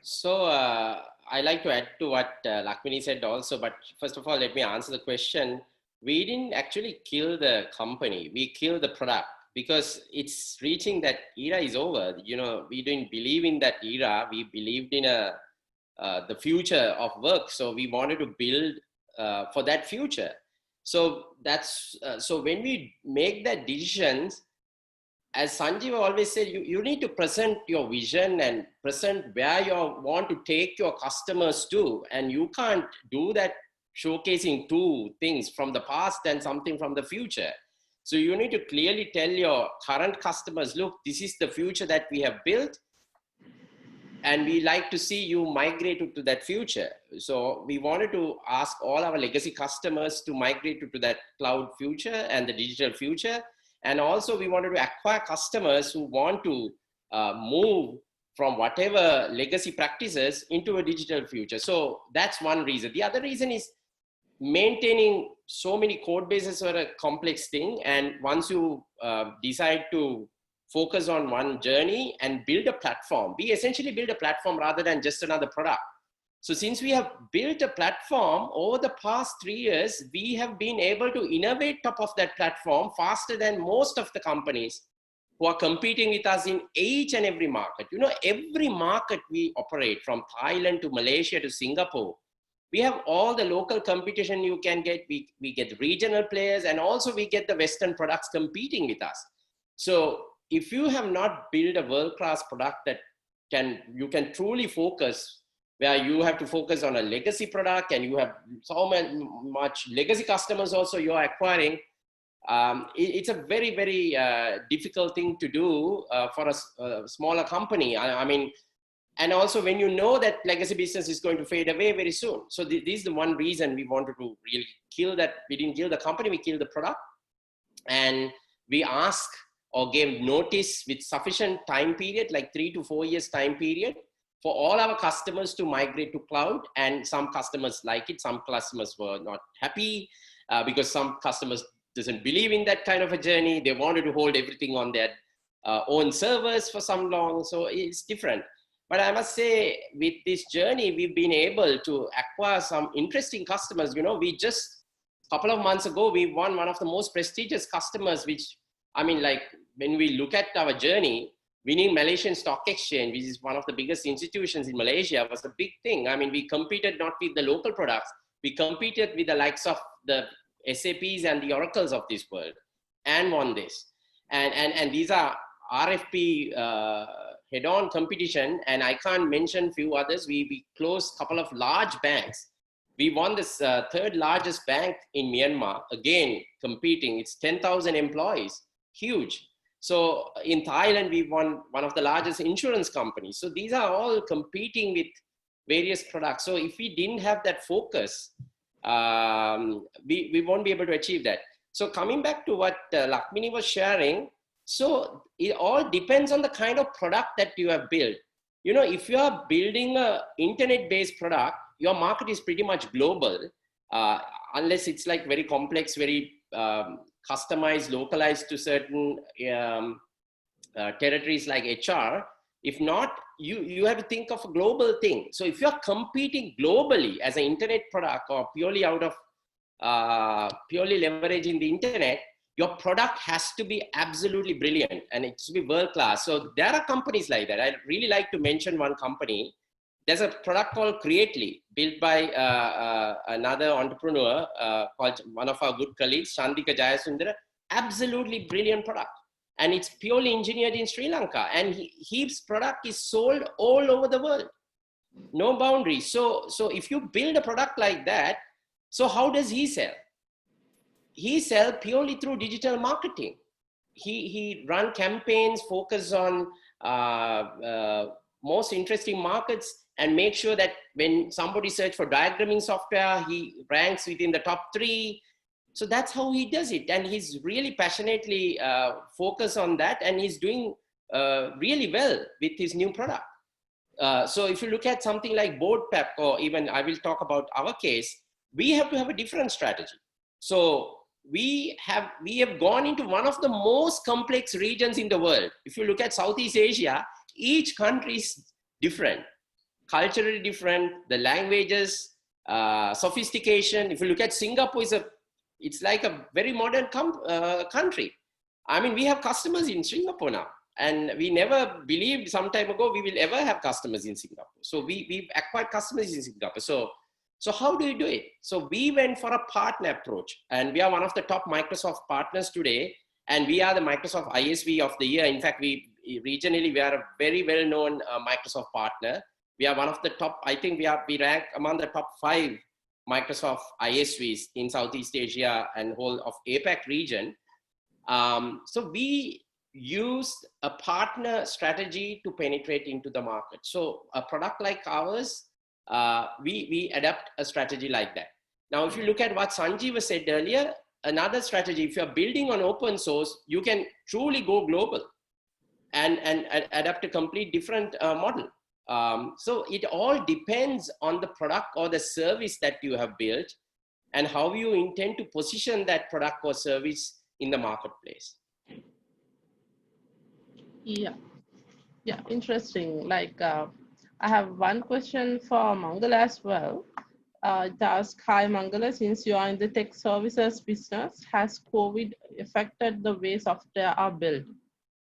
So I like to add to what Lakmini said also, but first of all, let me answer the question. We didn't actually kill the company, we killed the product because it's reaching that era is over. You know, we didn't believe in that era. We believed in the future of work. So we wanted to build for that future. So that's, so when we make that decisions, as Sanjiva always said, you need to present your vision and present where you want to take your customers to. And you can't do that showcasing two things from the past and something from the future. So you need to clearly tell your current customers, look, this is the future that we have built. And we like to see you migrate to that future. So we wanted to ask all our legacy customers to migrate to that cloud future and the digital future. And also we wanted to acquire customers who want to move from whatever legacy practices into a digital future. So that's one reason. The other reason is maintaining so many code bases are a complex thing. And once you decide to focus on one journey and build a platform, we essentially build a platform rather than just another product. So since we have built a platform over the past 3 years, we have been able to innovate top of that platform faster than most of the companies who are competing with us in each and every market. You know, every market we operate, from Thailand to Malaysia to Singapore, we have all the local competition you can get. We get regional players, and also we get the Western products competing with us. So if you have not built a world-class product that you can truly focus, where you have to focus on a legacy product and you have so much legacy customers also you're acquiring, it's a very, very difficult thing to do for a smaller company. I mean, and also when you know that legacy business is going to fade away very soon. So this is the one reason we wanted to really kill that. We didn't kill the company, we killed the product. And we ask or gave notice with sufficient time period, like 3 to 4 years time period, for all our customers to migrate to cloud. And some customers like it, some customers were not happy because some customers doesn't believe in that kind of a journey. They wanted to hold everything on their own servers for some long, so it's different. But I must say, with this journey, we've been able to acquire some interesting customers. You know, we just, a couple of months ago, we won one of the most prestigious customers, which, I mean, like when we look at our journey, winning Malaysian Stock Exchange, which is one of the biggest institutions in Malaysia, was a big thing. I mean, we competed not with the local products, we competed with the likes of the SAPs and the Oracles of this world, and won this. And these are RFP head-on competition, and I can't mention few others. We closed a couple of large banks. We won this third largest bank in Myanmar, again, competing. It's 10,000 employees, huge. So in Thailand, we won one of the largest insurance companies. So these are all competing with various products. So if we didn't have that focus, we won't be able to achieve that. So coming back to what Lakmini was sharing, so it all depends on the kind of product that you have built. You know, if you are building a internet-based product, your market is pretty much global, unless it's like very complex, very customized, localized to certain territories like HR. If not, you have to think of a global thing. So if you're competing globally as an internet product or purely out of purely leveraging the internet, your product has to be absolutely brilliant and it has to be world class. So there are companies like that. I'd really like to mention one company. There's a product called Creately, built by another entrepreneur called one of our good colleagues, Wijesundera. Absolutely brilliant product. And it's purely engineered in Sri Lanka. And his product is sold all over the world. No boundaries. So if you build a product like that, so how does he sell? He sells purely through digital marketing. He run campaigns, focus on most interesting markets, and make sure that when somebody search for diagramming software, he ranks within the top 3. So that's how he does it. And he's really passionately focused on that, and he's doing really well with his new product. So if you look at something like BoardPAC, or even I will talk about our case, we have to have a different strategy. So we have gone into one of the most complex regions in the world. If you look at Southeast Asia, each country is different, culturally different, the languages, sophistication. If you look at Singapore, it's like a very modern country. I mean, we have customers in Singapore now, and we never believed some time ago we will ever have customers in Singapore. So we've acquired customers in Singapore. So how do you do it? So we went for a partner approach, and we are one of the top Microsoft partners today, and we are the Microsoft ISV of the year. In fact, regionally, we are a very well-known Microsoft partner. We are one of the top, I think we rank among the top 5 Microsoft ISVs in Southeast Asia and whole of APAC region. So we used a partner strategy to penetrate into the market. So a product like ours, we adapt a strategy like that. Now, if you look at what Sanjiva said earlier, another strategy, if you're building on open source, you can truly go global and adapt a complete different model. So it all depends on the product or the service that you have built and how you intend to position that product or service in the marketplace. Yeah, interesting. Like, I have one question for Mangala as well. It asks, hi Mangala, since you are in the tech services business, has COVID affected the way software are built?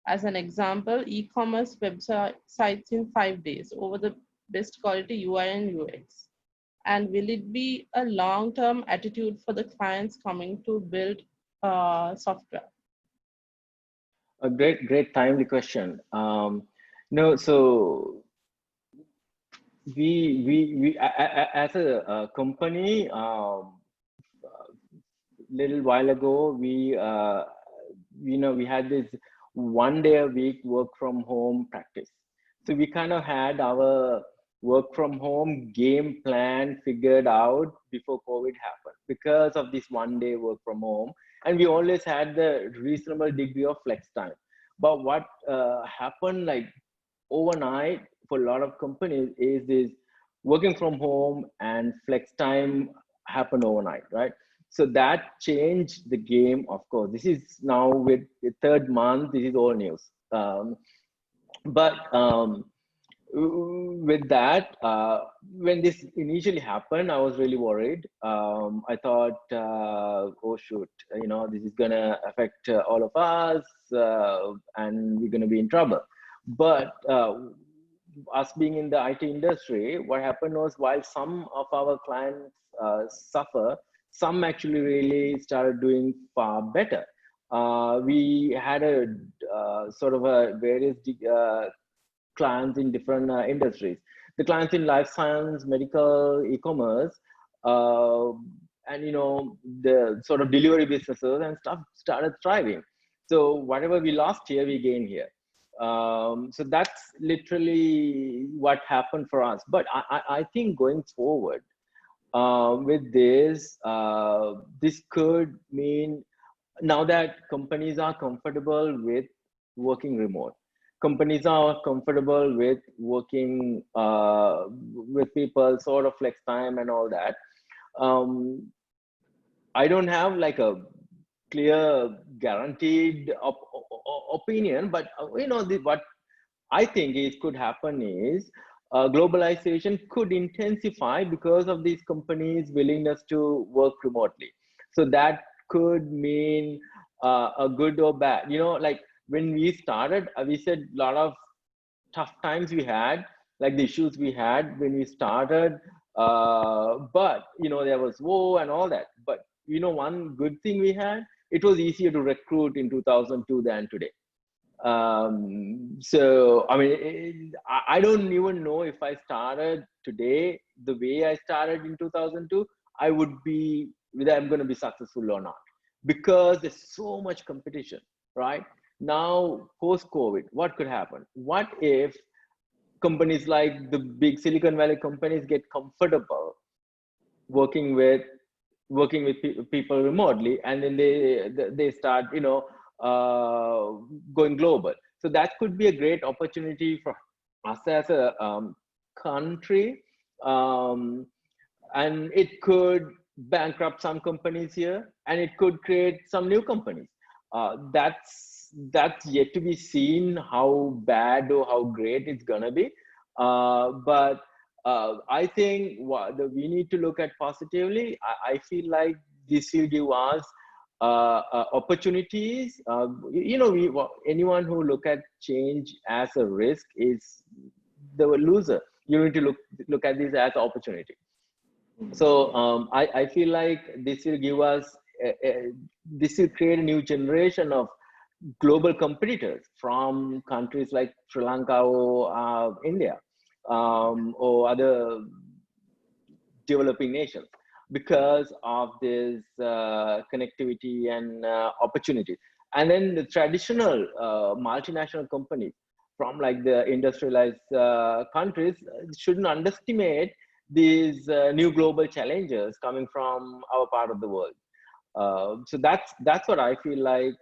As an example, e-commerce websites in 5 days over the best quality UI and UX. And will it be a long-term attitude for the clients coming to build software? A great timely question. No, so we as a company, little while ago, we had this 1 day a week work from home practice. So we kind of had our work from home game plan figured out before COVID happened because of this 1 day work from home. And we always had the reasonable degree of flex time. But what happened like overnight for a lot of companies is this working from home and flex time happened overnight, right? So that changed the game, of course. This is now with the 3rd month, this is all news. With that, when this initially happened, I was really worried. I thought, oh shoot, this is gonna affect all of us and we're gonna be in trouble. But us being in the IT industry, what happened was while some of our clients suffer, some actually really started doing far better. We had a sort of a various clients in different industries. The clients in life science, medical, e-commerce, and the sort of delivery businesses and stuff started thriving. So whatever we lost here, we gain here. So that's literally what happened for us. But I think going forward with this, this could mean, now that companies are comfortable with working remote, companies are comfortable with working with people, sort of flex time and all that. I don't have like a clear guaranteed opinion, but what I think is could happen is globalization could intensify because of these companies' willingness to work remotely. So that could mean a good or bad. Like when we started, we said a lot of tough times we had, like the issues we had when we started. But there was war and all that. But one good thing we had, it was easier to recruit in 2002 than today. So I mean, I don't even know if I started today the way I started in 2002, I would be, whether I'm going to be successful or not, because there's so much competition, right? Now, post-COVID, what could happen? What if companies like the big Silicon Valley companies get comfortable working with people remotely, and then they start, going global. So that could be a great opportunity for us as a country, and it could bankrupt some companies here, and it could create some new companies. That's yet to be seen how bad or how great it's gonna be. But I think we need to look at positively. I feel like this will give us opportunities. Anyone who look at change as a risk is the loser. You need to look at this as an opportunity. So I feel like this will give us, this will create a new generation of global competitors from countries like Sri Lanka or India, or other developing nations, because of this connectivity and opportunity. And then the traditional multinational companies from like the industrialized countries shouldn't underestimate these new global challenges coming from our part of the world. So that's what I feel like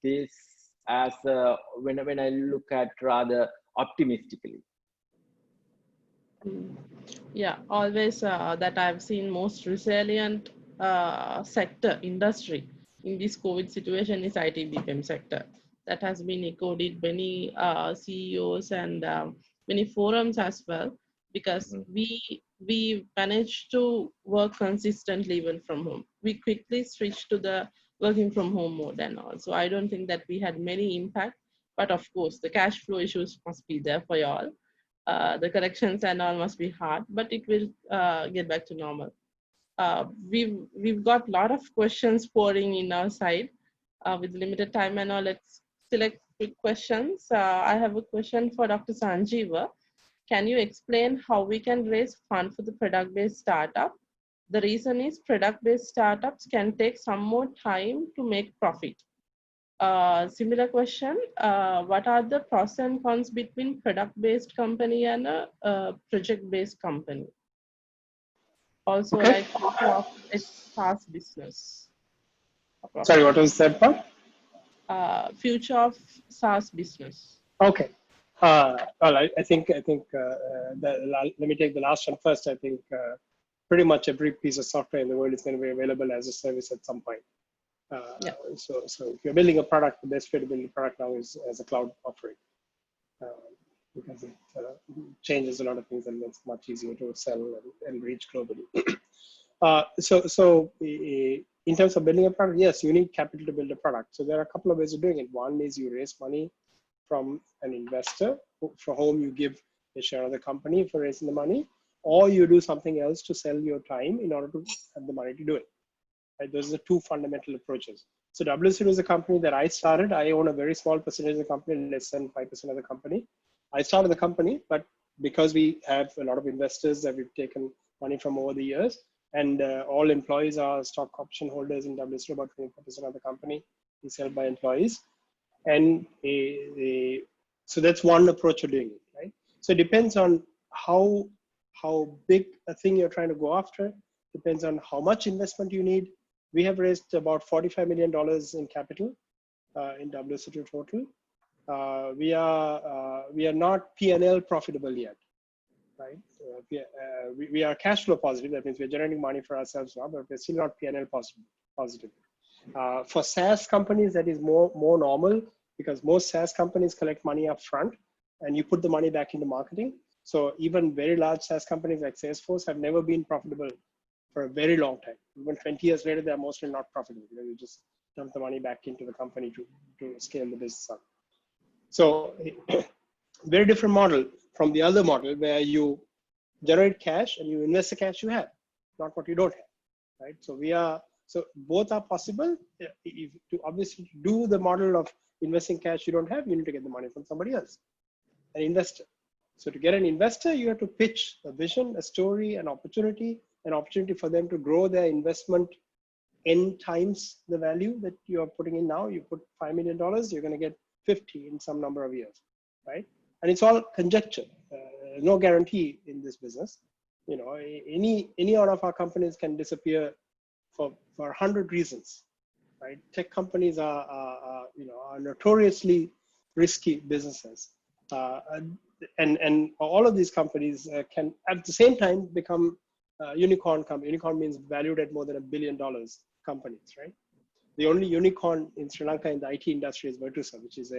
this as when I look at rather optimistically. Yeah, always that I've seen most resilient sector industry in this COVID situation is IT BPM sector. That has been echoed in many CEOs and many forums as well, because we managed to work consistently even from home. We quickly switched to the working from home mode and all. So I don't think that we had many impact, but of course the cash flow issues must be there for y'all. The corrections and all must be hard, but it will get back to normal. We've got a lot of questions pouring in our side with limited time and all. Let's select quick questions. I have a question for Dr. Sanjiva. Can you explain how we can raise fund for the product-based startup? The reason is product-based startups can take some more time to make profit. Similar question, what are the pros and cons between product-based company and a project-based company? Also, Okay. like it's SaaS business. Sorry, what was that part? Future of SaaS business. Okay. Well, I think let me take the last one first. I think pretty much every piece of software in the world is going to be available as a service at some point. So if you're building a product, the best way to build a product now is as a cloud offering, because it changes a lot of things and it's much easier to sell and reach globally. So in terms of building a product, yes, you need capital to build a product. So there are a couple of ways of doing it. One is you raise money from an investor for whom you give a share of the company for raising the money, or you do something else to sell your time in order to have the money to do it. Right? Those are the two fundamental approaches. So WSO is a company that I started. I own a very small percentage of the company, less than 5% of the company. I started the company, but because we have a lot of investors that we've taken money from over the years, and all employees are stock option holders in WSO, about 24% of the company is held by employees. And so that's one approach of doing it, right? So it depends on how big a thing you're trying to go after, depends on how much investment you need. We have raised about $45 million in capital in WSO2 total. We are not P&L profitable yet, right? We are cash flow positive. That means we're generating money for ourselves now, but we're still not P&L positive. For SaaS companies, that is more normal, because most SaaS companies collect money up front and you put the money back into marketing. So even very large SaaS companies like Salesforce have never been profitable for a very long time. Even 20 years later, they're mostly not profitable. You just dump the money back into the company to scale the business up. So very different model from the other model where you generate cash and you invest the cash you have, not what you don't have, right? So both are possible. If to obviously do the model of investing cash you don't have, you need to get the money from somebody else, an investor. So to get an investor, you have to pitch a vision, a story, an opportunity for them to grow their investment n times the value that you are putting in now. You put $5 million, you're going to get 50 in some number of years, right? And it's all conjecture, no guarantee in this business. You know, any one of our companies can disappear for 100 reasons, right? Tech companies are notoriously risky businesses, and all of these companies can at the same time become unicorn company. Unicorn means valued at more than $1 billion companies, right? The only unicorn in Sri Lanka in the IT industry is Virtusa, which is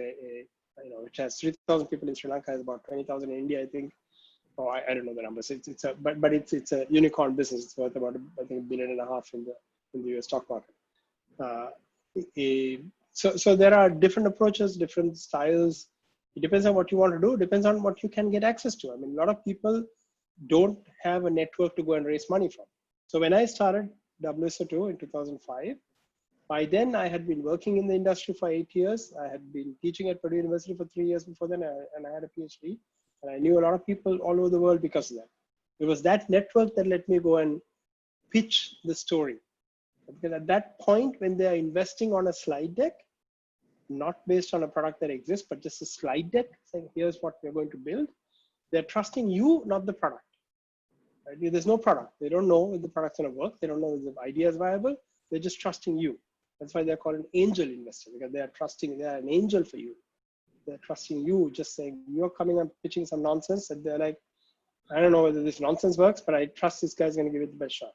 which has 3,000 people in Sri Lanka, has about 20,000 in India, I think. Oh, I don't know the numbers. It's a unicorn business. It's worth about, I think, $1.5 billion in the US stock market. So there are different approaches, different styles. It depends on what you want to do. It depends on what you can get access to. I mean, a lot of people don't have a network to go and raise money from. So when I started WSO2 in 2005, by then I had been working in the industry for 8 years. I had been teaching at Purdue University for 3 years before then, and I had a PhD. And I knew a lot of people all over the world because of that. It was that network that let me go and pitch the story. Because at that point, when they are investing on a slide deck, not based on a product that exists, but just a slide deck saying, here's what we're going to build, they're trusting you, not the product. Right? There's no product. They don't know if the product's going to work. They don't know if the idea is viable. They're just trusting you. That's why they're called an angel investor, because they are an angel for you. They're trusting you, just saying, you're coming and pitching some nonsense, and they're like, I don't know whether this nonsense works, but I trust this guy's going to give it the best shot.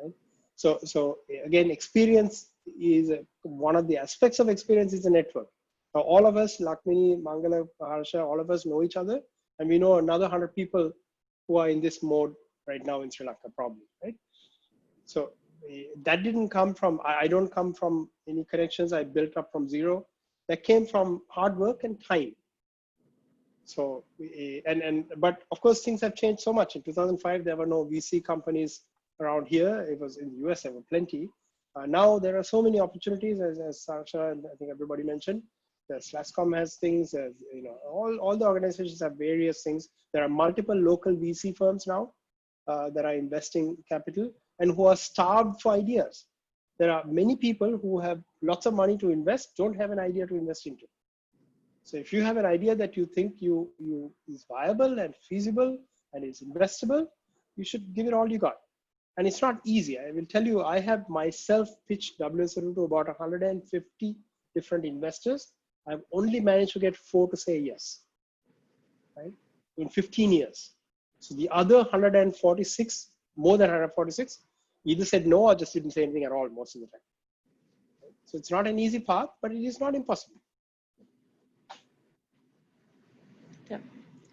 Right? So again, experience is one of the aspects of experience is a network. Now, all of us, Lakmini, Mangala, Harsha, all of us know each other, and we know another 100 people who are in this mode right now in Sri Lanka, probably, right? So that didn't come from, I don't come from any connections I built up from zero. That came from hard work and time. So, but of course, things have changed so much. In 2005, there were no VC companies around here. It was in the US, there were plenty. Now there are so many opportunities, as Harsha and I think everybody mentioned. The Slascom has things, all the organizations have various things. There are multiple local VC firms now that are investing capital and who are starved for ideas. There are many people who have lots of money to invest, don't have an idea to invest into. So if you have an idea that you think is viable and feasible and is investable, you should give it all you got. And it's not easy. I will tell you, I have myself pitched WSO2 to about 150 different investors. I've only managed to get 4 to say yes, right? In 15 years. So the other 146, more than 146, either said no or just didn't say anything at all most of the time. So it's not an easy path, but it is not impossible. Yeah.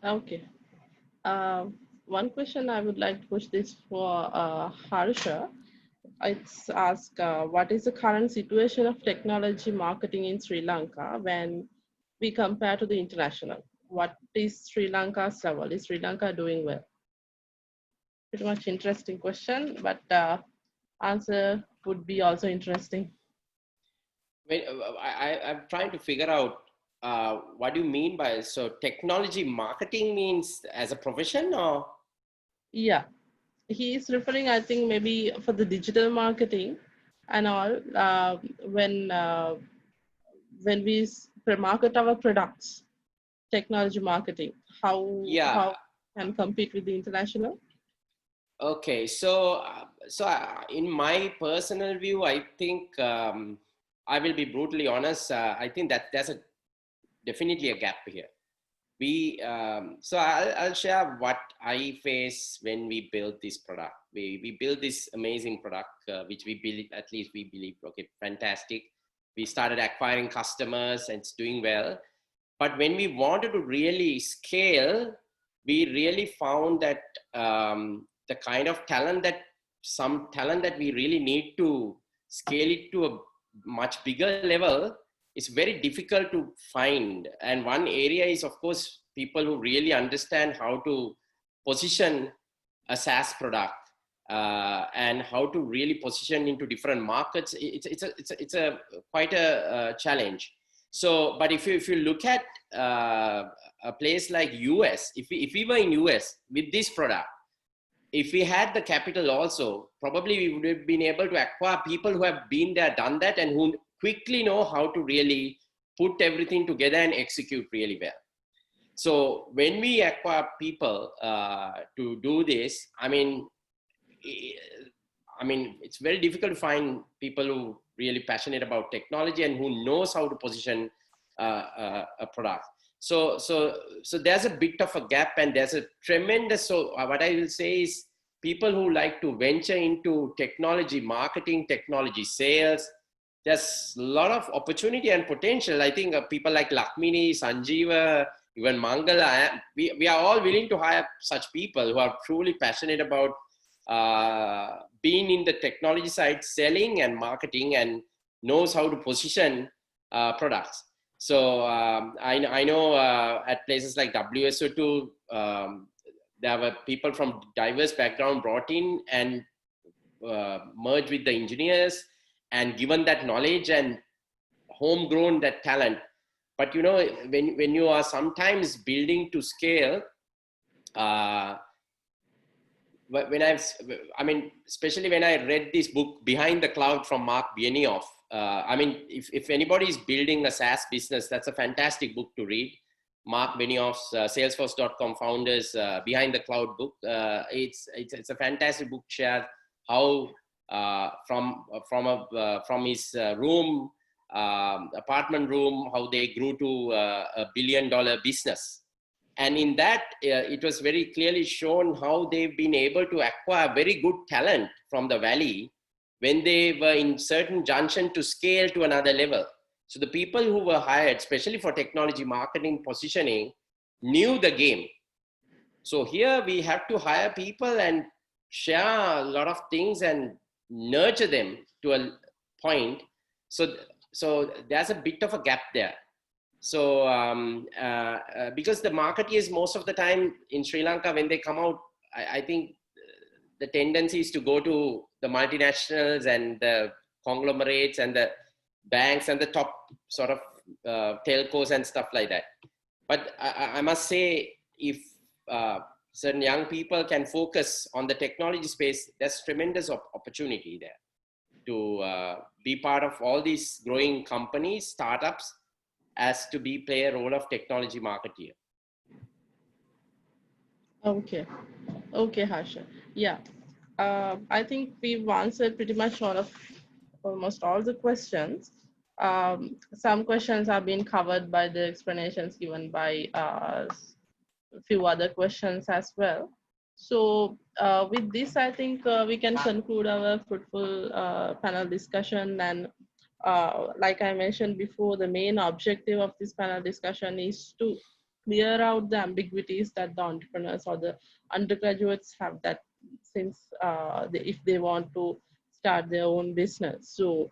Okay. One question I would like to push this for Harsha. It's ask, what is the current situation of technology marketing in Sri Lanka when we compare to the international? What is Sri Lanka's level? Is Sri Lanka doing well? Pretty much interesting question, but answer would be also interesting. I'm trying to figure out what do you mean by, so technology marketing means as a profession or? Yeah, he is referring, I think, maybe for the digital marketing and all, when we market our products, technology marketing, how can compete with the international? Okay, so in my personal view, I think I will be brutally honest. I think that there's definitely a gap here. So I'll share what I face when we build this product. We build this amazing product, which we believe, at least we believe, okay, fantastic. We started acquiring customers and it's doing well. But when we wanted to really scale, we really found that the kind of talent that we really need to scale it to a much bigger level is very difficult to find. And one area is, of course, people who really understand how to position a SaaS product and how to really position into different markets. It's quite a challenge. So, but if you look at a place like US, if we were in US with this product, if we had the capital also, probably we would have been able to acquire people who have been there, done that, and who quickly know how to really put everything together and execute really well. So when we acquire people to do this, I mean, it's very difficult to find people who really passionate about technology and who knows how to position a product. So there's a bit of a gap, and there's a tremendous, so what I will say is people who like to venture into technology marketing, technology sales, there's a lot of opportunity and potential. I think people like Lakmini, Sanjiva, even Mangala, we are all willing to hire such people who are truly passionate about being in the technology side, selling and marketing, and knows how to position products. So I know at places like WSO2, there were people from diverse background brought in and merged with the engineers and given that knowledge and homegrown that talent. But you know, when you are sometimes building to scale, especially when I read this book, Behind the Cloud from Mark Benioff, if anybody is building a SaaS business, that's a fantastic book to read. Mark Benioff's Salesforce.com founders Behind the Cloud book. It's a fantastic book. Share how from his room, apartment room, how they grew to $1 billion business. And in that, it was very clearly shown how they've been able to acquire very good talent from the valley when they were in certain junction to scale to another level. So the people who were hired, especially for technology marketing positioning, knew the game. So here we have to hire people and share a lot of things and nurture them to a point. So there's a bit of a gap there. So because the marketeers most of the time in Sri Lanka, when they come out, I think the tendency is to go to the multinationals and the conglomerates and the banks and the top sort of telcos and stuff like that. But I must say, if certain young people can focus on the technology space, there's tremendous opportunity there to be part of all these growing companies, startups, as to play a role of technology marketeer. Okay, Harsha. Yeah, I think we've answered pretty much almost all the questions. Some questions have been covered by the explanations given by a few other questions as well. So with this, I think we can conclude our fruitful panel discussion. And like I mentioned before, the main objective of this panel discussion is to clear out the ambiguities that the entrepreneurs or the undergraduates have, that since if they want to start their own business. So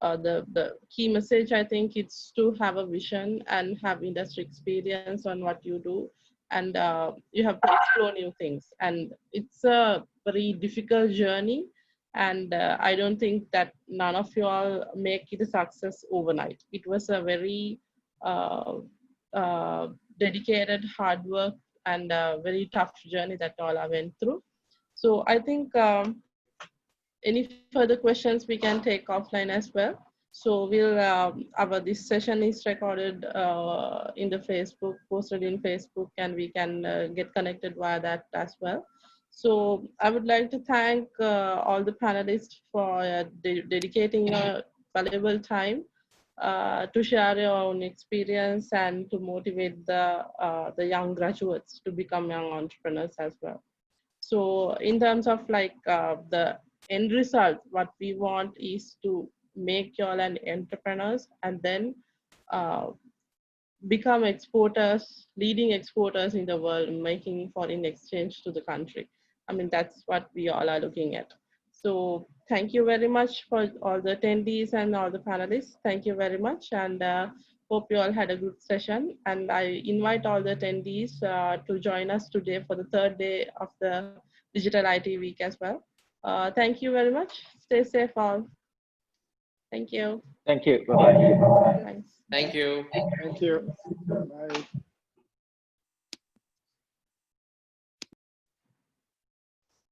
the key message, I think, it's to have a vision and have industry experience on what you do, and you have to explore new things. And it's a very difficult journey, and I don't think that none of you all make it a success overnight. It was a very dedicated hard work and a very tough journey that all I went through. So I think any further questions we can take offline as well. So this session is recorded in the Facebook, posted in Facebook, and we can get connected via that as well. So I would like to thank all the panelists for dedicating your valuable time to share your own experience and to motivate the young graduates to become young entrepreneurs as well. So in terms of like the end result, what we want is to make you all an entrepreneurs and then become exporters, leading exporters in the world, making foreign exchange to the country. I mean, that's what we all are looking at. So thank you very much for all the attendees and all the panelists. Thank you very much, and hope you all had a good session. And I invite all the attendees to join us today for the third day of the Digital IT Week as well. Thank you very much. Stay safe all. Thank you. Thank you. Bye-bye. Thanks. Thank you. Thank you. Bye.